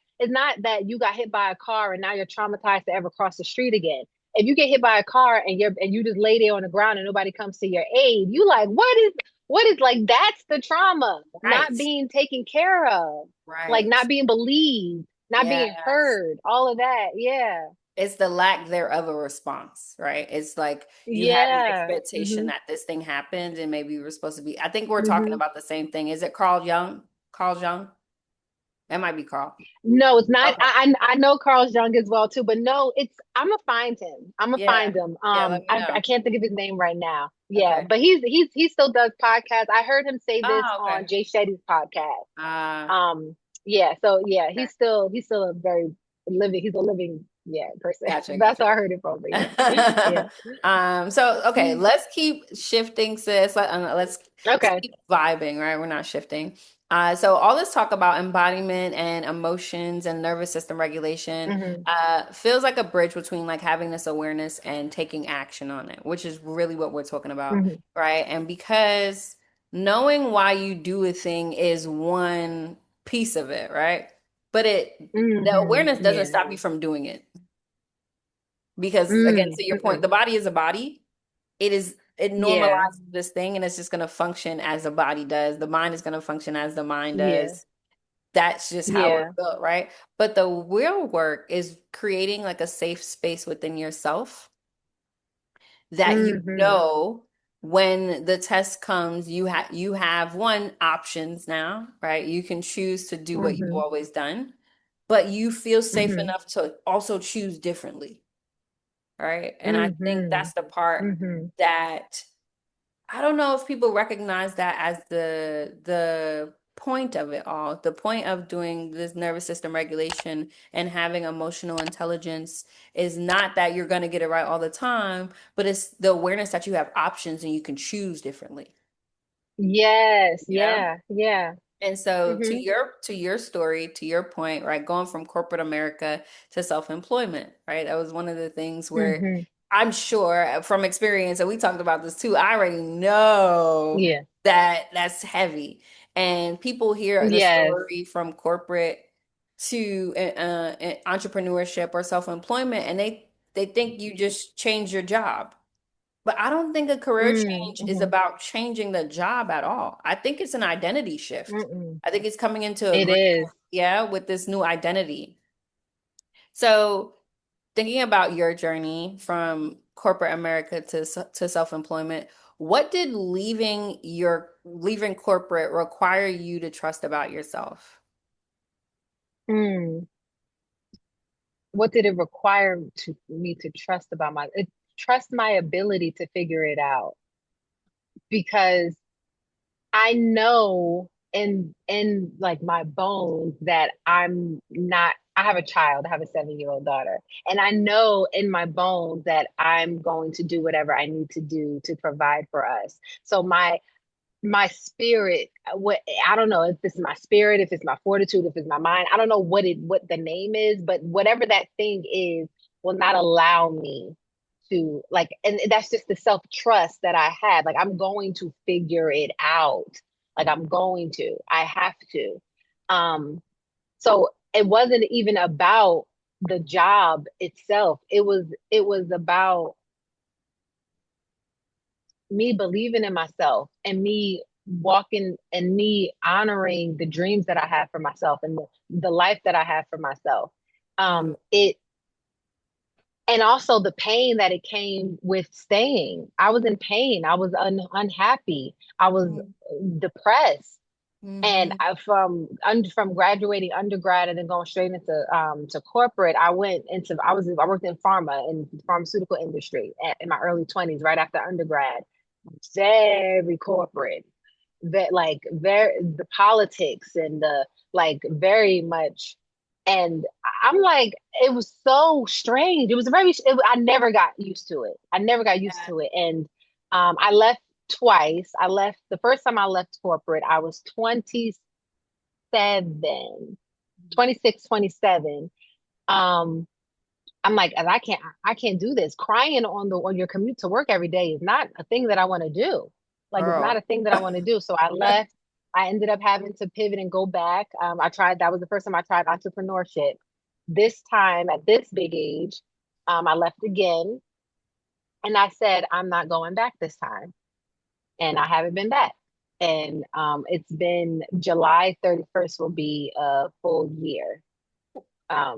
that you got hit by a car and now you're traumatized to ever cross the street again. If you get hit by a car and you just lay there on the ground and nobody comes to your aid, you like, what is like, that's the trauma, not right, being taken care of, like right. not being believed, not being Yes. heard, all of that. Yeah. It's the lack thereof a response, right? It's like you had an Yeah. expectation Mm-hmm. that this thing happened and maybe you were supposed to be. I think we're talking Mm-hmm. about the same thing. Is it Carl Jung? Carl Jung? That might be Carl. No, it's not. Okay. I know Carl's Jung as well too, but no, it's I'm gonna find him. I'm gonna Yeah. find him. Yeah, let me I know. can't think of his name right now. Yeah, Okay. but he still does podcasts. I heard him say this Oh, on okay. Jay Shetty's podcast. Uh, Yeah, so yeah, okay. he's still a very living. He's a living, yeah, person. Gotcha, That's gotcha. where I heard it from. But yeah, yeah. So okay, let's keep shifting, sis. Let's Okay. keep vibing, right? We're not shifting. So all this talk about embodiment and emotions and nervous system regulation Mm-hmm. feels like a bridge between like having this awareness and taking action on it, which is really what we're talking about, Mm-hmm. right? And because knowing why you do a thing is one piece of it, right? But the Mm-hmm. awareness doesn't Yeah. stop you from doing it. Because again, Mm. to your point, Okay. the body is a body. It Yeah. normalizes this thing and it's just going to function as the body does. The mind is going to function as the mind Yeah. does. That's just how we're Yeah. built, right? But the real work is creating like a safe space within yourself that Mm-hmm. when the test comes, you have one options now, right? You can choose to do what you've Mm-hmm. always done, but you feel safe Mm-hmm. enough to also choose differently, right? And I think Mm-hmm. that's the part that I don't know if people recognize that as the point of it all. The point of doing this nervous system regulation and having emotional intelligence is not that you're going to get it right all the time, but it's the awareness that you have options and you can choose differently. Yes, You know? yeah, yeah. And so Mm-hmm. to your story, to your point, right, going from corporate America to self-employment, right? That was one of the things where Mm-hmm. I'm sure from experience, and we talked about this too, I already know Yeah. that that's heavy. And people hear the Yes. story from corporate to entrepreneurship or self-employment, and they think you just change your job. But I don't think a career change is Mm-hmm. about changing the job at all. I think it's an identity shift. Mm-mm. I think it's coming into It agreement, is. yeah, with this new identity. So, thinking about your journey from corporate America to self-employment, what did leaving corporate require you to trust about yourself? Mm. What did it require to me to trust about trust my ability to figure it out? Because I know in like my bones that I'm not I have a child, I have a 7-year-old daughter. And I know in my bones that I'm going to do whatever I need to do to provide for us. So my spirit, what I don't know if it's my spirit, if it's my fortitude, if it's my mind, I don't know what the name is, but whatever that thing is will not allow me to like, and that's just the self-trust that I have. Like I'm going to figure it out. Like I have to. So it wasn't even about the job itself. It was about me believing in myself and me walking and me honoring the dreams that I have for myself and the life that I have for myself. It and also the pain that it came with staying. I was in pain. I was unhappy. I was depressed. And Mm-hmm. from graduating undergrad and then going straight into to corporate, I worked in pharma in the pharmaceutical industry in my early 20s, right after undergrad. Very corporate, that like very the politics and the like very much. And I'm like, it was so strange. It was I never got used to it. I never got used to it. And I left twice. I left the first time I left corporate, I was 26, 27. I'm like, and I can't do this. Crying on your commute to work every day is not a thing that I want to do. Like, it's not Girl. a thing that I want to do. So I left. I ended up having to pivot and go back. That was the first time I tried entrepreneurship. This time at this big age, I left again and I said, I'm not going back this time. And I haven't been back. And it's been July 31st will be a full year.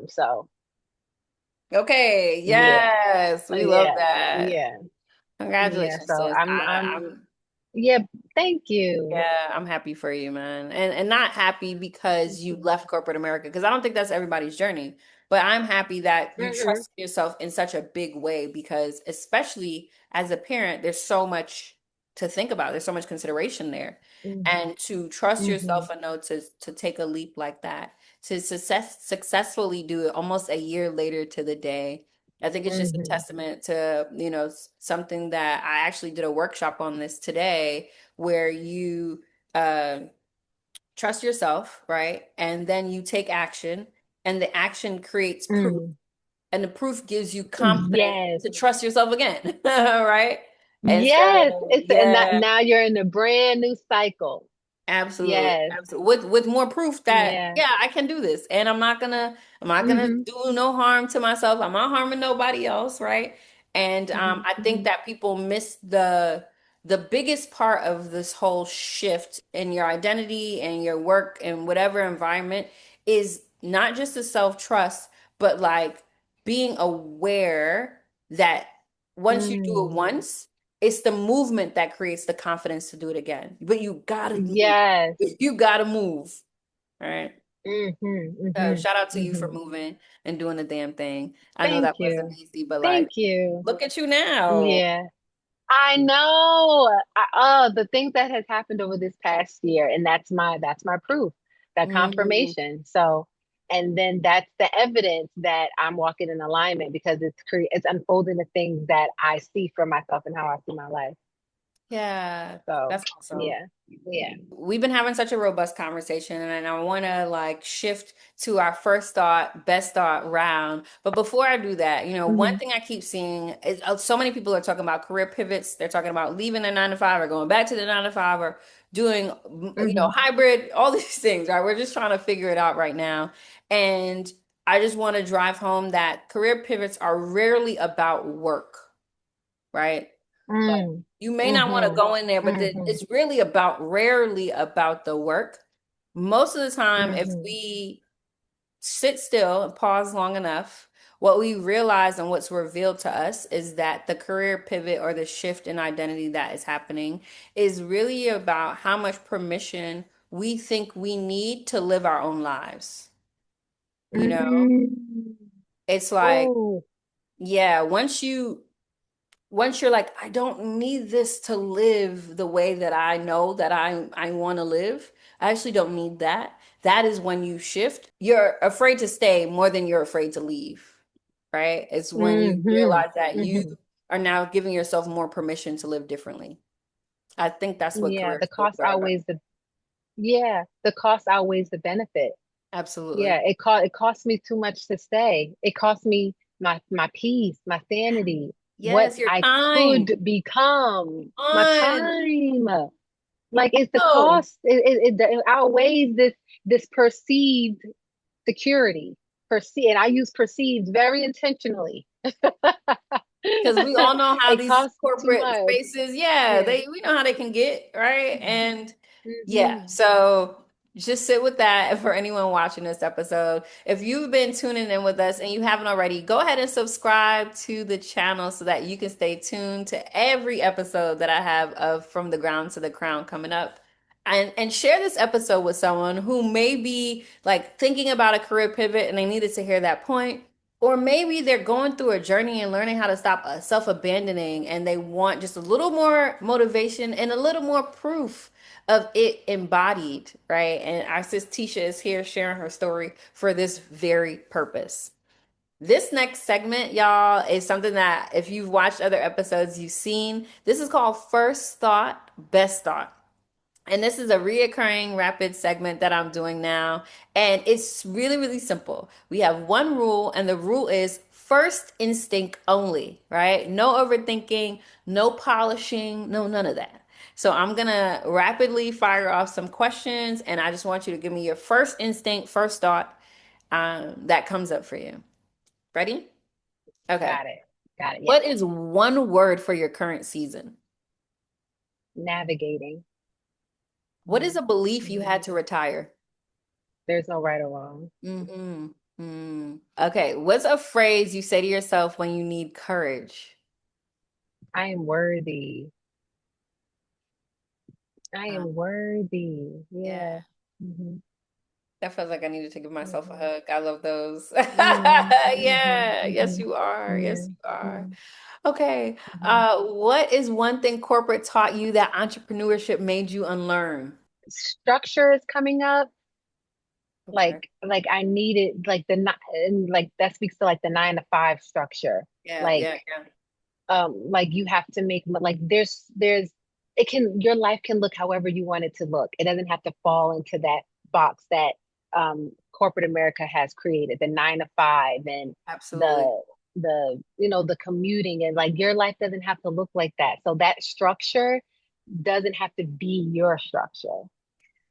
So Okay, yeah, yes, we love yeah, that. yeah. Yeah, Congratulations, so sis. I'm yeah, thank you. Yeah, I'm happy for you, man. And not happy because you left corporate America, because I don't think that's everybody's journey. But I'm happy that you Hmm. trust yourself in such a big way because especially as a parent, there's so much to think about. There's so much consideration there. Hmm. And to trust Hmm. yourself enough to take a leap like that, to successfully do it almost a year later to the day. I think it's just a Hmm. testament to, something that I actually did a workshop on this today where you uh, trust yourself, right? And then you take action, and the action creates proof, Mm. and the proof gives you confidence Yes. to trust yourself again, right? And Yes. so, It's and that yeah, now you're in a brand new cycle. absolutely, Yes. absolutely. With more proof that Yeah. yeah, I can do this, and I'm not gonna Hmm. do no harm to myself. I'm not harming nobody else, right? And Hmm. I think that people miss the biggest part of this whole shift in your identity and your work and whatever environment is not just the self-trust, but like being aware that once you do it Mm. once, it's the movement that creates the confidence to do it again. But you gotta move. Yes. You gotta move. All right. Hmm. So Hmm. shout out to you for Hmm. moving and doing the damn thing. I know Thank that wasn't you. easy, but like, Thank you. look at you now. Yeah. I know. The things that has happened over this past year, and that's my proof, that Mm. confirmation. So, and then that's the evidence that I'm walking in alignment because it's unfolding the things that I see for myself and how I see my life. Yeah, So, that's awesome. yeah, yeah. We've been having such a robust conversation, and I want to like shift to our first thought, best thought round. But before I do that, one Hmm. thing I keep seeing is so many people are talking about career pivots. They're talking about leaving their 9 to 5 or going back to the 9 to 5 or doing, Hmm. hybrid, all these things, right? We're just trying to figure it out right now. And I just want to drive home that career pivots are rarely about work, right? Like Mm. you may not want to Hmm. go in there, but Hmm. it's really rarely about the work. Most of the time, if Hmm. we sit still and pause long enough, what we realize and what's revealed to us is that the career pivot or the shift in identity that is happening is really about how much permission we think we need to live our own lives. You know, Mm. it's like, Oh. yeah, once you're like, I don't need this to live the way that I know that I want to live. I actually don't need that. That is when you shift. You're afraid to stay more than you're afraid to leave, right? It's when you Hmm. realize that you Hmm. are now giving yourself more permission to live differently. I think that's what Yeah, career pivots are about. the cost outweighs the benefit. Absolutely. Yeah, it cost me too much to stay. It cost me my peace, my sanity, what Yes, your I time. could become, my On. time. Like it's the No. cost. It outweighs this perceived security. And I use perceived very intentionally. Because we all know how It these costs too corporate much. spaces, yeah, Yeah. we know how they can get, right? And yeah, Hmm. so just sit with that for anyone watching this episode. If you've been tuning in with us and you haven't already, go ahead and subscribe to the channel so that you can stay tuned to every episode that I have of From the Ground to the Crown coming up. And share this episode with someone who may be like thinking about a career pivot and they needed to hear that point. Or maybe they're going through a journey and learning how to stop self-abandoning and they want just a little more motivation and a little more proof of it embodied, right? And our sis Tisha is here sharing her story for this very purpose. This next segment, y'all, is something that if you've watched other episodes, you've seen. This is called First Thought, Best Thought. And this is a reoccurring rapid segment that I'm doing now. And it's really, really simple. We have one rule, and the rule is first instinct only, right? No overthinking, no polishing, no, none of that. So I'm going to rapidly fire off some questions, and I just want you to give me your first instinct, first thought that comes up for you. Ready? Okay. Got it. Got it. What Yes. is one word for your current season? Navigating. What is a belief you Mhm. had to retire? There's no right or wrong. Mm-hmm. Okay, what's a phrase you say to yourself when you need courage? I am worthy. I Um, am worthy. yeah, Yeah. Hmm. that feels like I needed to give myself a Hmm. hug. I love those. Hmm. Hmm. Yeah, yes, Hmm. you are. Yeah. Yes, you are. Hmm. Okay, Hmm. what is one thing corporate taught you that entrepreneurship made you unlearn? Structure is coming up. Okay. Like I needed like and like that speaks to like the 9 to 5 structure. Yeah, Like yeah, yeah. like you have to make like there's it can your life can look however you want it to look. It doesn't have to fall into that box that corporate America has created, the 9 to 5 and Absolutely. the commuting, and like your life doesn't have to look like that. So that structure doesn't have to be your structure.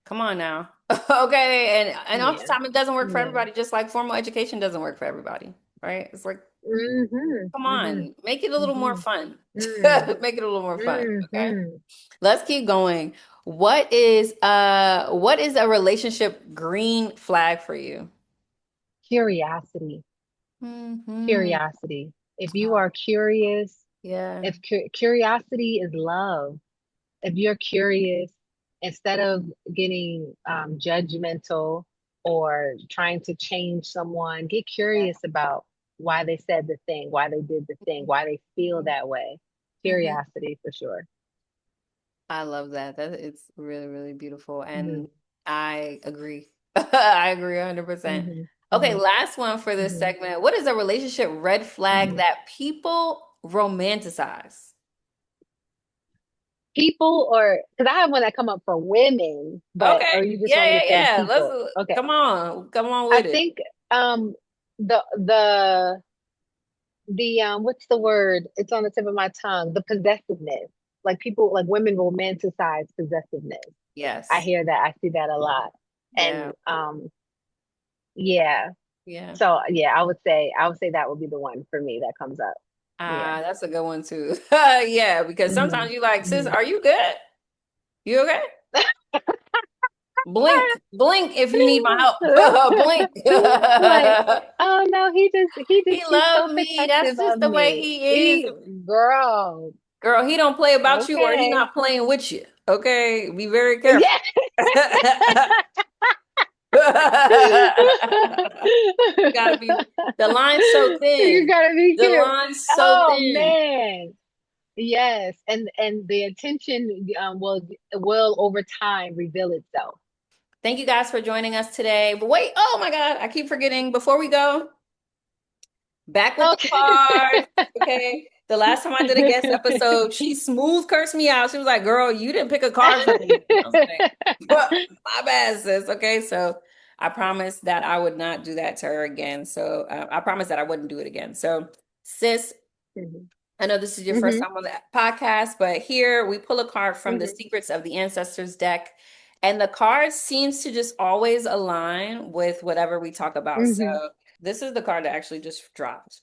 Come on now. Okay, and Yeah. oftentimes it doesn't work for Yeah. everybody, just like formal education doesn't work for everybody, right? It's like, Mm-hmm. come Mm-hmm. on, make it a little more Mm-hmm. fun. Mm. Make it a little more fun, okay? Mm-hmm. Let's keep going. What is a relationship green flag for you? Curiosity. Hmm. Curiosity. If you are curious, Yeah. if curiosity is love, if you're curious, instead of getting judgmental or trying to change someone, get Yeah. curious about why they said the thing, why they did the thing, why they feel that way. Hmm. Curiosity for sure. I love that. That it's really, really beautiful. And Hmm. I agree. I agree 100%. Hmm. Okay, Hmm. last one for this Hmm. segment. What is a relationship red flag Hmm. that people romanticize? People, or because I have one that come up for women, but or Okay. you just Yeah, want me yeah, to say yeah. people? Okay. Come on. Come on I with it. think the what's the word? It's on the tip of my tongue. The possessiveness. Like people, like women romanticize possessiveness. I Yes. hear that. I see that a lot. Yeah. And yeah. Yeah. So yeah, I would say that would be the one for me that comes up. Yeah. That's a good one too. Yeah, because Hmm. sometimes you like, sis, Hmm. are you good? You okay? Blink, blink if you need my help. Blink. Like, oh no, He he's so loved me. That's protective just of the way me. he is. Girl, Girl, he don't play about you or he okay. not playing with you. Okay? Be very careful. Yeah. You gotta be, the line's so You thin. gotta be The careful. line's so Oh thin. man. Yes. And the attention will over time reveal itself. Thank you guys for joining us today. But wait, oh my God, I keep forgetting. Before we go, back with the Okay. cards. Okay. The last time I did a guest episode, she smooth cursed me out. She was like, girl, you didn't pick a card for me. I was like, my bad, sis. Okay. So I promised that I would not do that to her again. So I promised that I wouldn't do it again. So, sis, Mhm. I know this is your first Mhm. time on the podcast, but here we pull a card from the Mhm. Secrets of the Ancestors deck. And the card seems to just always align with whatever we talk about. So Mhm. this is the card that actually just dropped.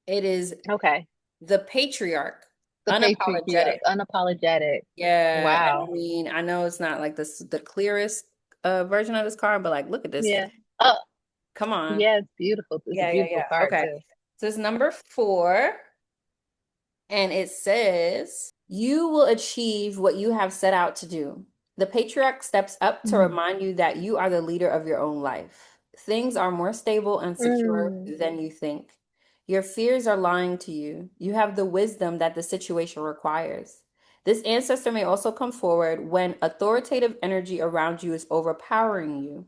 It is Okay. the patriarch, The unapologetic. patriarch, unapologetic. Yeah, and I Wow. mean, I know it's not like this the clearest version of this card, but like, look at this. Yeah. Oh, Come on. yeah, it's beautiful. It's a Yeah, yeah, beautiful yeah. card Okay. too. So it's number 4, and it says, "You will achieve what you have set out to do." The patriarch steps up to Mm. remind you that you are the leader of your own life. Things are more stable and secure Mm. than you think. Your fears are lying to you. You have the wisdom that the situation requires. This ancestor may also come forward when authoritative energy around you is overpowering you.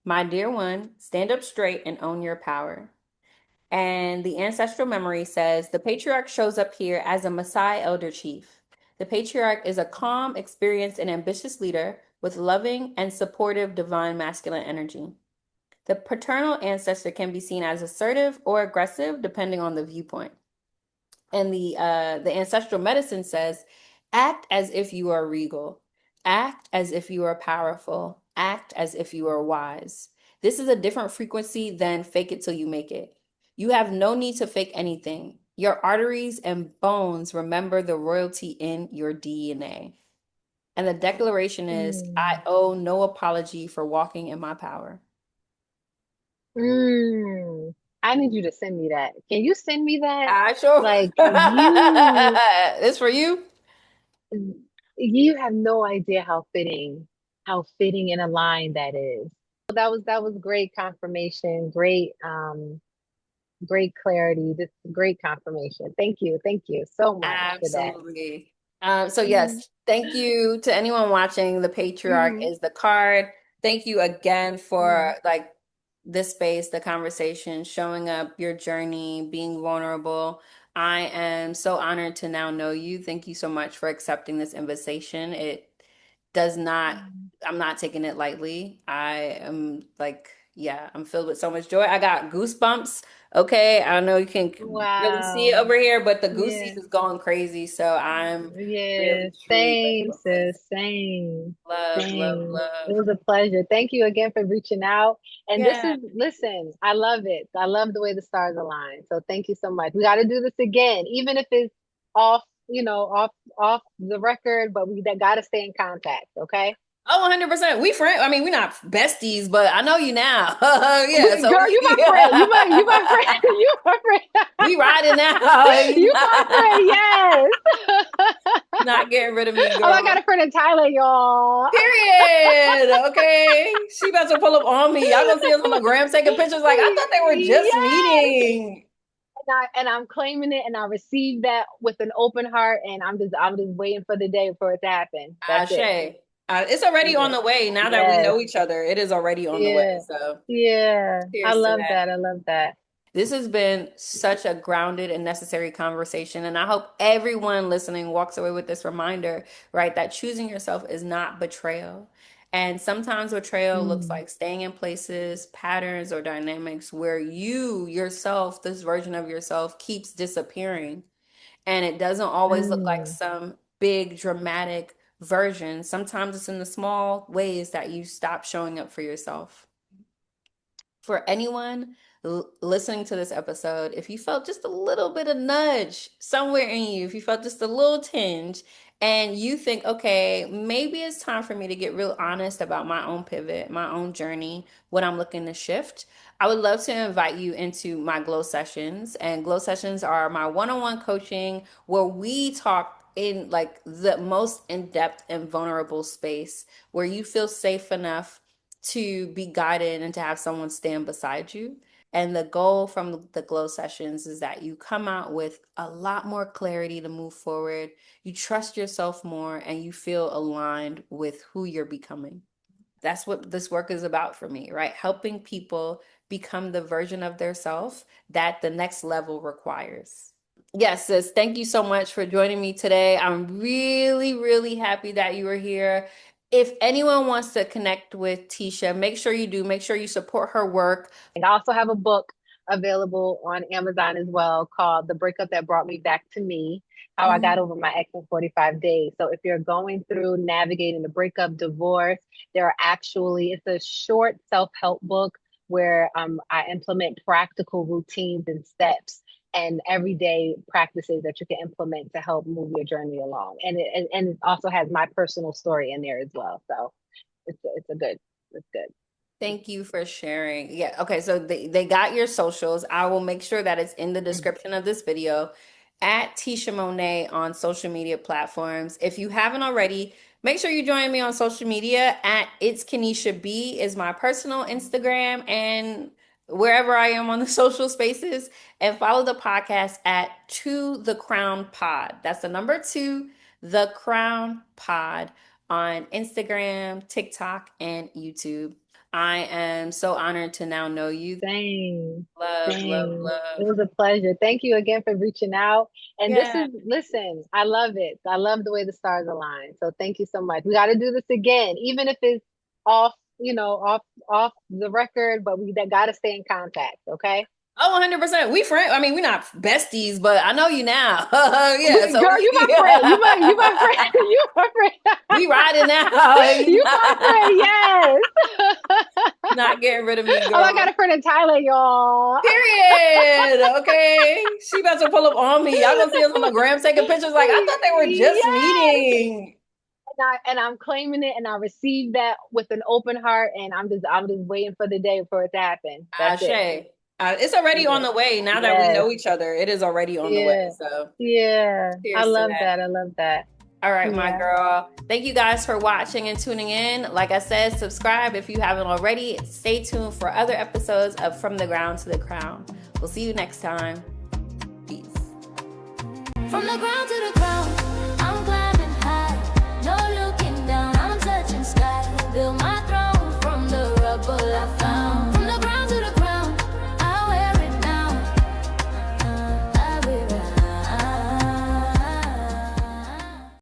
My dear one, stand up straight and own your power. And the ancestral memory says the patriarch shows up here as a Maasai elder chief. The patriarch is a calm, experienced, and ambitious leader with loving and supportive divine masculine energy. The paternal ancestor can be seen as assertive or aggressive, depending on the viewpoint. And the ancestral medicine says, act as if you are regal, act as if you are powerful, act as if you are wise. This is a different frequency than fake it till you make it. You have no need to fake anything. Your arteries and bones remember the royalty in your DNA. And the declaration is, I Mm. owe no apology for walking in my power. Mm. I need you to send me that. Can you send me that? I sure. Like you It's for you. you have no idea how fitting and aligned that is. That was great confirmation, great clarity, just great confirmation. Thank you. Thank you so much for that. Absolutely. So Hmm. yes, thank you to anyone watching. The patriarch Hmm. is the card. Thank you again Hmm. for like this space, the conversation, showing up, your journey, being vulnerable. I am so honored to now know you. Thank you so much for accepting this invitation. It does not, I'm not taking it lightly. I am like, yeah, I'm filled with so much joy. I got goosebumps. Okay, I know you can really see it Wow. over here, but the goosies Yeah. is going crazy. So I'm Yeah. really, truly Same, grateful, sis. sis. Same. Love, love, Same. It love. was a pleasure. Thank you again for reaching out. And Yeah. listen, I love it. I love the way the stars align. So thank you so much. We got to do this again, even if it's off, off the record, but we got to stay in contact. Okay. Oh, 100%. We friend. I mean, we're not besties, but I know you now. Yeah, so Girl, you my friend. You my friend. You my friend. we riding now. You're You my friend. Yes. not getting rid of me, Oh, I got girl. a friend in Thailand, y'all. Period. Okay. She about to pull up on me. Y'all gonna see us on the gram taking pictures like I thought they were just Yes. meeting. I'm claiming it, and I receive that with an open heart, and I'm just waiting for the day for it to happen. That's Ashe. it. It's already on Yeah. the way. Now that we Yes. know each other, it is already on the way. Yeah. So Yeah. I cheers to love that. that. I love that. This has been such a grounded and necessary conversation. And I hope everyone listening walks away with this reminder, right? That choosing yourself is not betrayal. And sometimes betrayal looks Mm. like staying in places, patterns, or dynamics where you, yourself, this version of yourself, keeps disappearing. And it doesn't always look like Mm. some big dramatic version. Sometimes it's in the small ways that you stop showing up for yourself. For anyone listening to this episode, if you felt just a little bit of nudge somewhere in you, if you felt just a little tinge, and you think, okay, maybe it's time for me to get real honest about my own pivot, my own journey, what I'm looking to shift, I would love to invite you into my glow sessions. And glow sessions are my one-on-one coaching where we talk in like the most in-depth and vulnerable space where you feel safe enough to be guided and to have someone stand beside you. And the goal from the glow sessions is that you come out with a lot more clarity to move forward. You trust yourself more and you feel aligned with who you're becoming. That's what this work is about for me, right? Helping people become the version of their self that the next level requires. Yes, sis, thank you so much for joining me today. I'm really, really happy that you were here. If anyone wants to connect with Tisha, make sure you do. Make sure you support her work. And I also have a book available on Amazon as well called The Breakup That Brought Me Back to Me, How I Got Mhm. Over My Ex in 45 Days. So if you're going through navigating the breakup, divorce, there are actually, it's a short self-help book where I implement practical routines and steps and everyday practices that you can implement to help move your journey along. And it also has my personal story in there as well. So it's good. Thank you for sharing. Yeah, okay, so they got your socials. I will make sure that it's in the description of this video at Tisha Moneé on social media platforms. If you haven't already, make sure you join me on social media at It's Kenisha B is my personal Instagram and wherever I am on the social spaces, and follow the podcast at To the Crown Pod. That's the number two, the Crown Pod on Instagram, TikTok, and YouTube. I am so honored to now know you. Same, Love, love, same. It love. was a pleasure. Thank you again for reaching out. And this Yeah. is, listen, I love it. I love the way the stars align. So thank you so much. We got to do this again, even if it's off, off the record, but we got to stay in contact. Okay. Oh, 100%. We friend. I mean, we're not besties, but I know you now. Yeah. So Girl, you my friend. You my friend. You my friend. we riding now. You You my friend. not, Yes. not getting rid of me, Oh, I got girl. a friend in Thailand, y'all. Period. Okay. She about to pull up on me. Y'all gonna see us on the gram taking pictures like I thought they were just Yes. meeting. And I'm claiming it, and I receive that with an open heart, and I'm just waiting for the day for it to happen. That's it. Ashe. It's already on Yeah. the way. Now that we Yes. know each other, it is already on the way. Yeah. So Yeah. I cheers to love that. that. I love that. All right, my Yeah. girl. Thank you guys for watching and tuning in. Like I said, subscribe if you haven't already. Stay tuned for other episodes of From the Ground to the Crown. We'll see you next time. Peace. From the ground to the crown, I'm climbing high. No looking down, I'm touching sky. Build my throne.